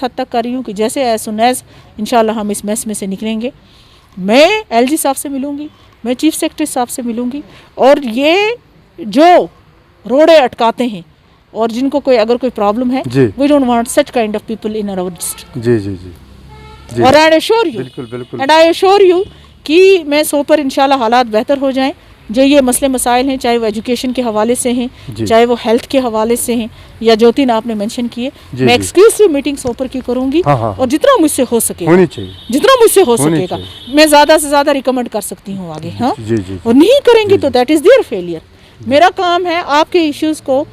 हद तक कर रही हूँ कि जैसे एज सुन एज इंशाल्लाह हम इस मैस में से निकलेंगे, मैं LG साहब से मिलूँगी, मैं चीफ सेक्रेटरी साहब से मिलूँगी। और ये जो रोड़े अटकाते हैं और जिनको अगर कोई प्रॉब्लम है, we don't want such kind of people in our district. और आई एश्योर यू कि मैं सोपोर इंशाल्लाह हालात बेहतर हो जाएं। जो ये मसले मसाइल हैं, चाहे वो एजुकेशन के हवाले से हैं, चाहे वो हेल्थ के हवाले से हैं, या जो तीन आपने मेंशन किए, मैं एक्सक्लूसिव मीटिंग सोपोर की करूंगी। और जितना मुझसे हो सकेगा, जितना मुझसे हो सकेगा, मैं ज़्यादा से ज़्यादा रिकमेंड कर सकती हूँ आगे। हाँ, और नहीं करेंगे तो दैट इज़ देयर फेलियर। मेरा काम है आपके इश्यूज को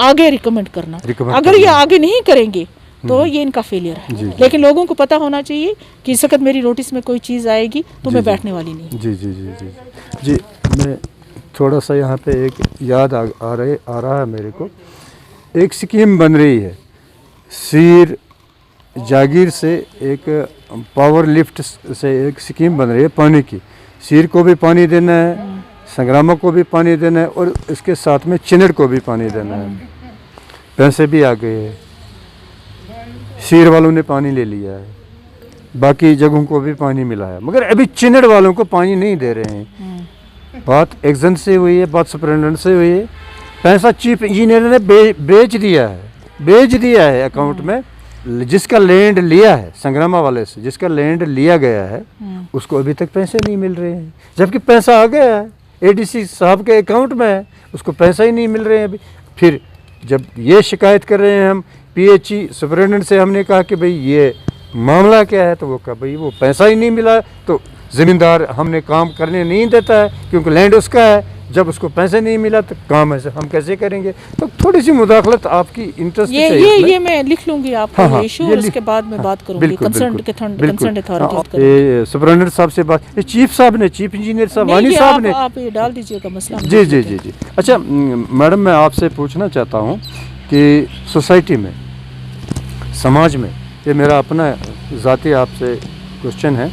आगे रिकमेंड करना। Recommend अगर ये करना। आगे नहीं करेंगे तो ये इनका फेलियर है। जी, जी। लेकिन लोगों को पता होना चाहिए कि इस वक्त मेरी नोटिस में कोई चीज़ आएगी तो जी, मैं जी। बैठने वाली नहीं। जी जी जी जी जी मैं थोड़ा सा यहाँ पे एक याद आ रहा है मेरे को। एक स्कीम बन रही है सीर जागीर से, एक पावर लिफ्ट से एक स्कीम बन रही है पानी की। सीर को भी पानी देना है, संग्रामा को भी पानी देना है और इसके साथ में चिनड़ को भी पानी देना है। पैसे भी आ गए हैं, सीर वालों ने पानी ले लिया है, बाकी जगहों को भी पानी मिला है, मगर अभी चिनड़ वालों को पानी नहीं दे रहे हैं। बात एग्जन से हुई है, बात सुपरिटेंडेंट से हुई है। पैसा चीफ इंजीनियर ने बेच दिया है अकाउंट में। जिसका लैंड लिया है संग्रामा वाले से, जिसका लैंड लिया गया है उसको अभी तक पैसे नहीं मिल रहे हैं, जबकि पैसा आ गया है एडीसी साहब के अकाउंट में है, उसको पैसा ही नहीं मिल रहे हैं अभी। फिर जब ये शिकायत कर रहे हैं हम पीएचई सुपरिटेंडेंट से, हमने कहा कि भाई ये मामला क्या है, तो वो कहा भाई वो पैसा ही नहीं मिला, तो ज़मींदार हमने काम करने नहीं देता है क्योंकि लैंड उसका है। जब उसको पैसे नहीं मिला तो काम ऐसे हम कैसे करेंगे? तो थोड़ी सी मुदाखलत आपकी इंटरेस्ट ये मैं लिख लूंगी आपका इशू, और उसके बाद मैं बात करूंगी कंसर्न अथॉरिटी सुपरिटेंडेंट साहब से बात, चीफ साहब ने, चीफ इंजीनियर साहब वानी साहब ने, आप ये डाल दीजिएगा मसला। जी जी जी जी। अच्छा मैडम, मैं आपसे पूछना चाहता हूँ कि सोसाइटी में, समाज में, ये मेरा अपना ज़ाती आपसे क्वेश्चन है,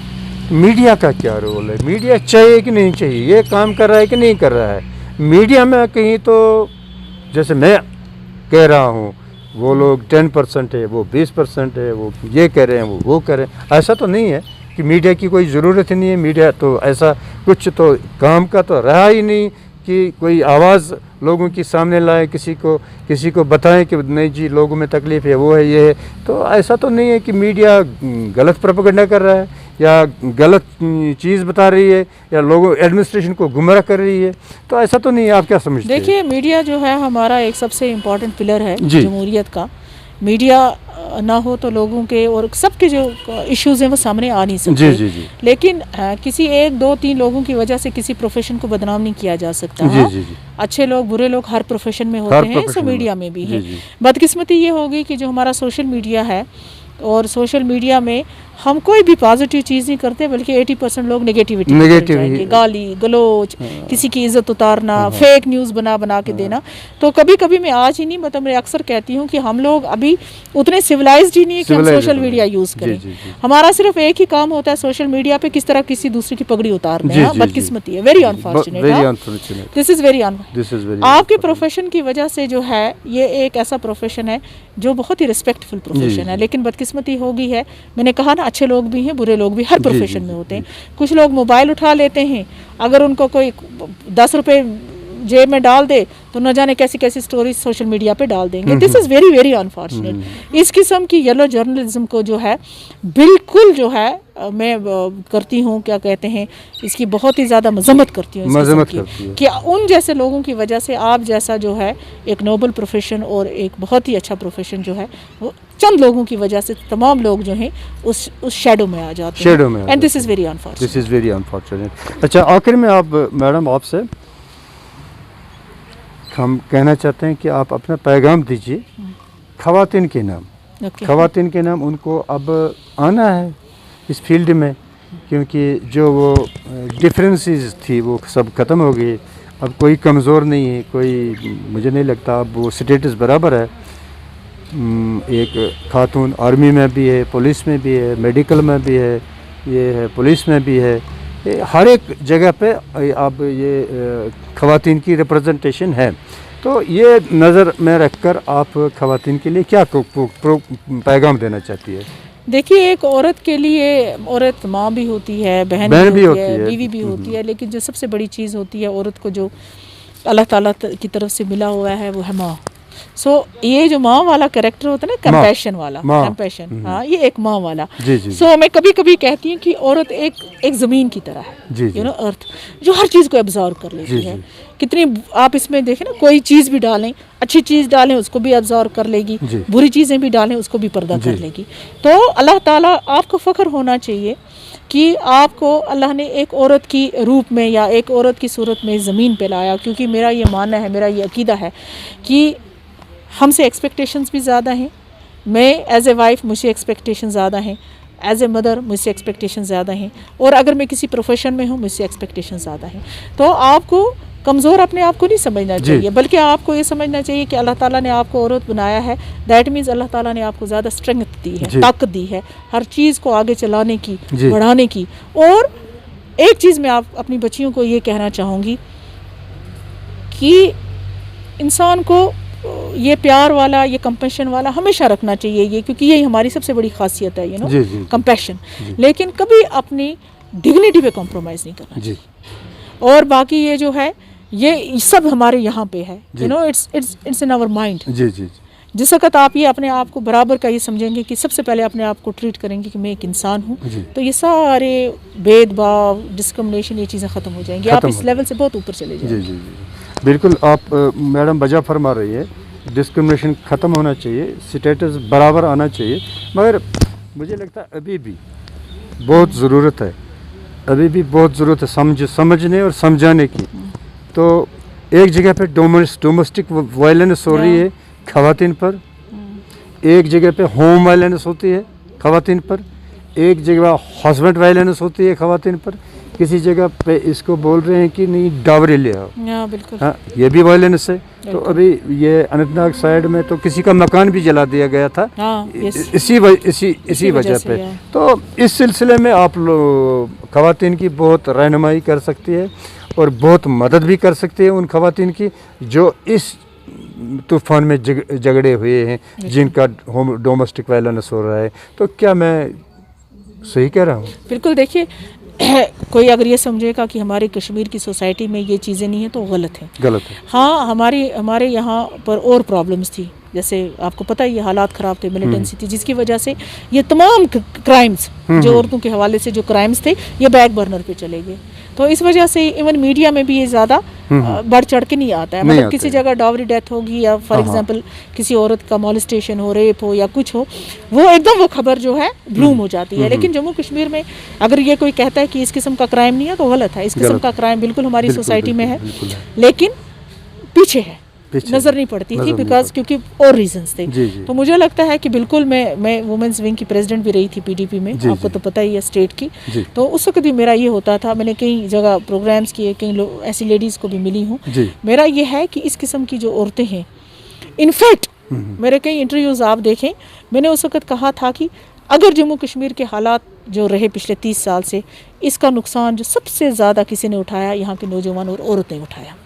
मीडिया का क्या रोल है? मीडिया चाहिए कि नहीं चाहिए? ये काम कर रहा है कि नहीं कर रहा है? मीडिया में कहीं तो जैसे मैं कह रहा हूँ वो लोग 10% है, वो 20% है, वो ये कह रहे हैं, वो कह रहे हैं। ऐसा तो नहीं है कि मीडिया की कोई ज़रूरत ही नहीं है। मीडिया तो ऐसा कुछ तो काम का तो रहा ही नहीं कि कोई आवाज़ लोगों के सामने लाए, किसी को बताएं कि नहीं जी लोगों में तकलीफ़ है, वो है, ये है। तो ऐसा तो नहीं है कि मीडिया गलत प्रोपेगेंडा कर रहा है या गलत चीज़ बता रही है या लोगों एडमिनिस्ट्रेशन को गुमराह कर रही है। तो ऐसा तो नहीं है, आप क्या समझते हैं? देखिए, मीडिया जो है हमारा एक सबसे इम्पोर्टेंट पिलर है जमहूरियत का। मीडिया ना हो तो लोगों के और सबके जो इश्यूज़ हैं वो सामने आ नहीं सकते। जी जी। लेकिन किसी 1, 2, 3 लोगों की वजह से किसी प्रोफेशन को बदनाम नहीं किया जा सकता। जी जी जी। अच्छे लोग बुरे लोग हर प्रोफेशन में होते हैं, सो मीडिया में भी है। बदकिस्मती ये होगी कि जो हमारा सोशल मीडिया है, और सोशल मीडिया में हम कोई भी पॉजिटिव चीज़ नहीं करते, बल्कि 80% लोग नेगेटिविटी, गाली गलोच, किसी की इज्जत उतारना, फेक न्यूज़ बना के देना। तो कभी कभी मैं आज ही नहीं, मतलब मैं अक्सर कहती हूँ कि हम लोग अभी उतने सिविलाइज्ड ही नहीं है कि हम सोशल मीडिया यूज़ करें। हमारा सिर्फ एक ही काम होता है सोशल मीडिया पे किस तरह किसी दूसरे की पगड़ी उतारना है। बदकिस्मती है, very unfortunate, this is very unfortunate. आपके प्रोफेशन की वजह से जो है ये एक ऐसा प्रोफेशन है जो बहुत ही रिस्पेक्टफुल प्रोफेशन है, लेकिन बदकिस्मती हो गई है। मैंने कहा ना, अच्छे लोग भी हैं, बुरे लोग भी हर प्रोफेशन में होते हैं। कुछ लोग मोबाइल उठा लेते हैं, अगर उनको कोई 10 रुपए जेब में डाल दे तो न जाने कैसी कैसी स्टोरीज सोशल मीडिया पे डाल देंगे। This is very very unfortunate. इस किस्म की येलो जर्नलिज्म को जो है बिल्कुल जो है मैं करती हूँ, क्या कहते हैं, इसकी बहुत ही ज़्यादा मजम्मत करती हूँ कि उन जैसे लोगों की वजह से आप जैसा जो है एक नोबल प्रोफेशन और एक बहुत ही अच्छा प्रोफेशन जो है वो चंद लोगों की वजह से तमाम लोग जो हैं उस शैडो में आ जाते हैं। And this is very unfortunate. अच्छा, आखिर में आप मैडम, आपसे हम कहना चाहते हैं कि आप अपना पैगाम दीजिए ख़वातीन के नाम। ख़वातीन के नाम उनको अब आना है इस फील्ड में, क्योंकि जो वो डिफरेंसेस थी वो सब ख़त्म हो गई। अब कोई कमज़ोर नहीं है, कोई, मुझे नहीं लगता अब वो स्टेटस बराबर है। एक खातून आर्मी में भी है, पुलिस में भी है, मेडिकल में भी है, ये है पुलिस में भी है, हर एक जगह पे अब ये ख़वातीन की रिप्रेजेंटेशन है। तो ये नज़र में रखकर आप ख़वातीन के लिए क्या पैगाम देना चाहती है? देखिए, एक औरत के लिए, औरत माँ भी होती है, बहन भी होती है, बीवी भी होती है, लेकिन जो सबसे बड़ी चीज़ होती है औरत को जो अल्लाह ताला की तरफ से मिला हुआ है वो है माँ। सो ये जो माँ वाला कैरेक्टर होता है ना, कंपैशन वाला, कंपैशन, हाँ, ये एक माँ वाला। सो मैं कभी कभी कहती हूँ कि औरत एक ज़मीन की तरह है, यू नो, अर्थ, जो हर चीज़ को एब्जॉर्व कर लेती है। कितनी आप इसमें देखें ना, कोई चीज़ भी डालें, अच्छी चीज़ डालें उसको भी अब्जॉर्व कर लेगी, बुरी चीज़ें भी डालें उसको भी पर्दा कर लेगी। तो अल्लाह ताला आपको फ़ख्र होना चाहिए कि आपको अल्लाह ने एक औरत की रूप में या एक औरत की सूरत में ज़मीन पे लाया। क्योंकि मेरा ये मानना है, मेरा ये अकीदा है कि हमसे एक्सपेक्टेशंस भी ज़्यादा हैं। मैं एज ए वाइफ, मुझसे एक्सपेक्टेशन ज़्यादा हैं, एज ए मदर मुझसे एक्सपेक्टेशन ज़्यादा हैं, और अगर मैं किसी प्रोफेशन में हूँ मुझसे एक्सपेक्टेशन ज़्यादा हैं। तो आपको कमज़ोर अपने आप को नहीं समझना चाहिए, बल्कि आपको ये समझना चाहिए कि अल्लाह ताला ने आपको औरत बनाया है। दैट मीन्स अल्लाह ताला ने आपको ज़्यादा स्ट्रेंथ दी है, ताकत दी है हर चीज़ को आगे चलाने की, बढ़ाने की। और एक चीज़ मैं आप अपनी बच्चियों को ये कहना चाहूँगी कि इंसान को ये प्यार वाला, ये कंपैशन वाला हमेशा रखना चाहिए, ये क्योंकि यही हमारी सबसे बड़ी खासियत है, कंपैशन। लेकिन कभी अपनी डिग्निटी पे कॉम्प्रोमाइज़ नहीं करना चाहिए। और बाकी ये जो है, ये सब हमारे यहाँ पे है, इट्स इन आवर माइंड। जिस वक्त आप ये अपने आप को बराबर का ये समझेंगे कि सबसे पहले अपने आप को ट्रीट करेंगे कि मैं एक इंसान हूँ, तो ये सारे भेदभाव, डिस्क्रिमिनेशन, ये चीज़ें ख़त्म हो जाएंगी। आप इस लेवल से बहुत ऊपर चले जाएंगे। बिल्कुल आप मैडम बजा फरमा रही है, डिस्क्रिमिनेशन ख़त्म होना चाहिए, स्टेटस बराबर आना चाहिए। मगर मुझे लगता है अभी भी बहुत ज़रूरत है, अभी भी बहुत ज़रूरत है समझने और समझाने की। तो एक जगह पे डोमेस्टिक वायलेंस हो रही है ख़वातीन पर, एक जगह पे होम वायलेंस होती है ख़वातीन पर, एक जगह हस्बैंड वायलेंस होती है ख़वातीन पर, किसी जगह पे इसको बोल रहे हैं कि नहीं डावरी ले आओ। बिल्कुल। हाँ, ये भी वायलेंस है। तो अभी ये अनंतनाग साइड में तो किसी का मकान भी जला दिया गया था, इसी वजह पे। तो इस सिलसिले में आप लोग ख़वातीन की बहुत रहनुमाई कर सकती है और बहुत मदद भी कर सकती है उन ख़वातीन की जो इस तूफ़ान में झगड़े हुए हैं, जिनका डोमेस्टिक वायलेंस हो रहा है। तो क्या मैं सही कह रहा हूँ? बिल्कुल। देखिए, कोई अगर ये समझेगा कि हमारे कश्मीर की सोसाइटी में ये चीज़ें नहीं हैं तो गलत है। हाँ, हमारे यहाँ पर और प्रॉब्लम्स थी। जैसे आपको पता है, ये हालात ख़राब थे, मिलिटेंसी थी, जिसकी वजह से ये तमाम क्राइम्स जो औरतों के हवाले से जो क्राइम्स थे, ये बैक बर्नर पे चले गए। तो इस वजह से इवन मीडिया में भी ये ज़्यादा बढ़ चढ़ के नहीं आता है। मतलब किसी जगह डावरी डेथ होगी या फॉर एग्जांपल किसी औरत का मॉलेस्टेशन हो, रेप हो या कुछ हो, वो एकदम वो खबर जो है ब्लूम हो जाती है। लेकिन जम्मू कश्मीर में अगर ये कोई कहता है कि इस किस्म का क्राइम नहीं है तो गलत है। इस किस्म का क्राइम बिल्कुल हमारी सोसाइटी में है, लेकिन पीछे है, नज़र नहीं पड़ती थी, बिकॉज क्योंकि और रीजंस थे। तो मुझे लगता है कि बिल्कुल मैं वुमेंस विंग की प्रेसिडेंट भी रही थी पीडीपी में, आपको तो पता ही है स्टेट की। तो उस वक्त भी मेरा ये होता था, मैंने कई जगह प्रोग्राम्स किए, कई ऐसी लेडीज़ को भी मिली हूँ। मेरा ये है कि इस किस्म की जो औरतें हैं, इनफैक्ट मेरे कई इंटरव्यूज़ आप देखें, मैंने उस वक्त कहा था कि अगर जम्मू कश्मीर के हालात जो रहे पिछले 30 साल से, इसका नुकसान जो सबसे ज़्यादा किसी ने उठाया, यहाँ के नौजवान और औरतें उठाया।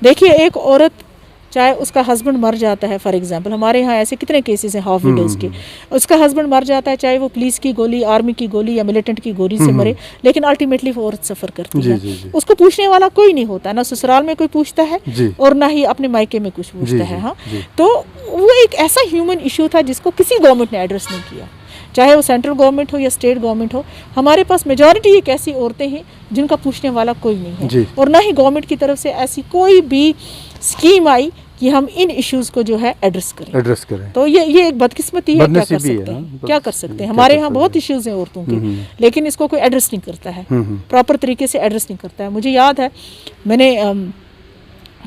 देखिए, एक औरत चाहे उसका हस्बैंड मर जाता है, फॉर एग्जांपल हमारे यहाँ ऐसे कितने केसेस हैं हाफ विडोज़ के, उसका हस्बैंड मर जाता है, चाहे वो पुलिस की गोली, आर्मी की गोली या मिलिटेंट की गोली से मरे, लेकिन अल्टीमेटली वो औरत सफ़र करती है। उसको पूछने वाला कोई नहीं होता, ना ससुराल में कोई पूछता है और ना ही अपने मायके में कुछ पूछता है। हाँ, तो वो एक ऐसा ह्यूमन इशू था जिसको किसी गवर्नमेंट ने एड्रेस नहीं किया, चाहे वो सेंट्रल गवर्नमेंट हो या स्टेट गवर्नमेंट हो। हमारे पास मेजॉरिटी एक ऐसी औरतें हैं जिनका पूछने वाला कोई नहीं है, और ना ही गवर्नमेंट की तरफ से ऐसी कोई भी स्कीम आई कि हम इन इश्यूज़ को जो है एड्रेस करें। तो ये एक बदकिस्मती है, क्या कर सकते हैं। हमारे यहाँ बहुत इश्यूज़ हैं औरतों के, लेकिन इसको कोई एड्रेस नहीं करता है, प्रॉपर तरीके से एड्रेस नहीं करता है। मुझे याद है, मैंने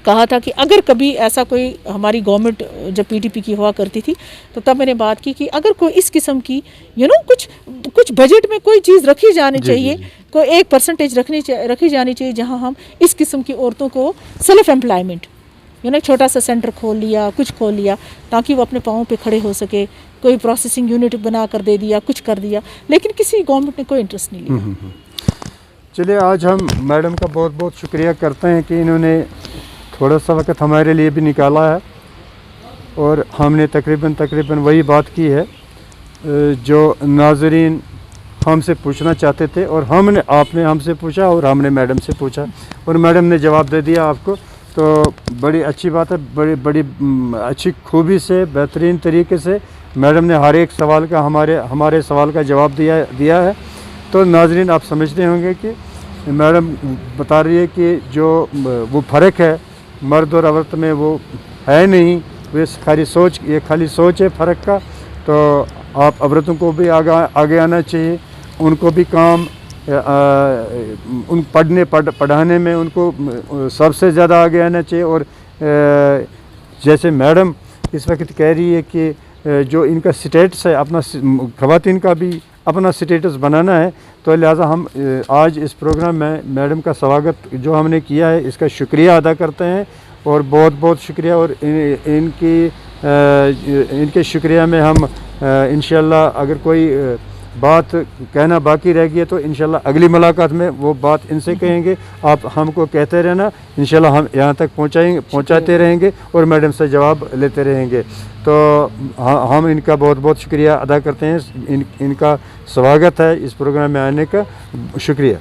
कहा था कि अगर कभी ऐसा कोई, हमारी गवर्नमेंट जब पीडीपी की हुआ करती थी, तो तब मैंने बात की कि अगर कोई इस किस्म की कुछ बजट में कोई चीज़ रखी जानी चाहिए, कोई एक परसेंटेज रखी जानी चाहिए जहां हम इस किस्म की औरतों को सेल्फ एम्प्लॉयमेंट, एक छोटा सा सेंटर खोल लिया, कुछ खोल लिया, ताकि वो अपने पाँव पे खड़े हो सके, कोई प्रोसेसिंग यूनिट बना कर दे दिया, कुछ कर दिया, लेकिन किसी गवर्नमेंट ने कोई इंटरेस्ट नहीं लिया। चलिए, आज हम मैडम का बहुत बहुत शुक्रिया करते हैं कि इन्होंने थोड़ा सा वक्त हमारे लिए भी निकाला है, और हमने तकरीबन वही बात की है जो नाज़रीन हमसे पूछना चाहते थे, और आपने हमसे पूछा और हमने मैडम से पूछा, और मैडम ने जवाब दे दिया आपको। तो बड़ी अच्छी बात है, बड़ी अच्छी खूबी से, बेहतरीन तरीके से मैडम ने हर एक सवाल का हमारे सवाल का जवाब दिया है। तो नाज़रीन, आप समझते होंगे कि मैडम बता रही है कि जो वो फ़र्क है मर्द और औरत में वो है नहीं, वे खाली सोच, ये खाली सोच है फ़र्क का। तो आप औरतों को भी आगे आना चाहिए, उनको भी काम उन पढ़ाने में उनको सबसे ज़्यादा आगे आना चाहिए। और जैसे मैडम इस वक्त कह रही है कि जो इनका स्टेटस है, अपना ख़वातीन का भी अपना स्टेटस बनाना है, तो लिहाजा हम आज इस प्रोग्राम में मैडम का स्वागत जो हमने किया है इसका शुक्रिया अदा करते हैं और बहुत बहुत शुक्रिया। और इनके शुक्रिया में हम इंशाल्लाह अगर कोई बात कहना बाकी रह गई है तो इंशाल्लाह अगली मुलाकात में वो बात इनसे कहेंगे। आप हमको कहते रहना, इंशाल्लाह हम यहाँ तक पहुँचाते रहेंगे और मैडम से जवाब लेते रहेंगे। तो हम इनका बहुत बहुत शुक्रिया अदा करते हैं, इनका स्वागत है इस प्रोग्राम में आने का, शुक्रिया।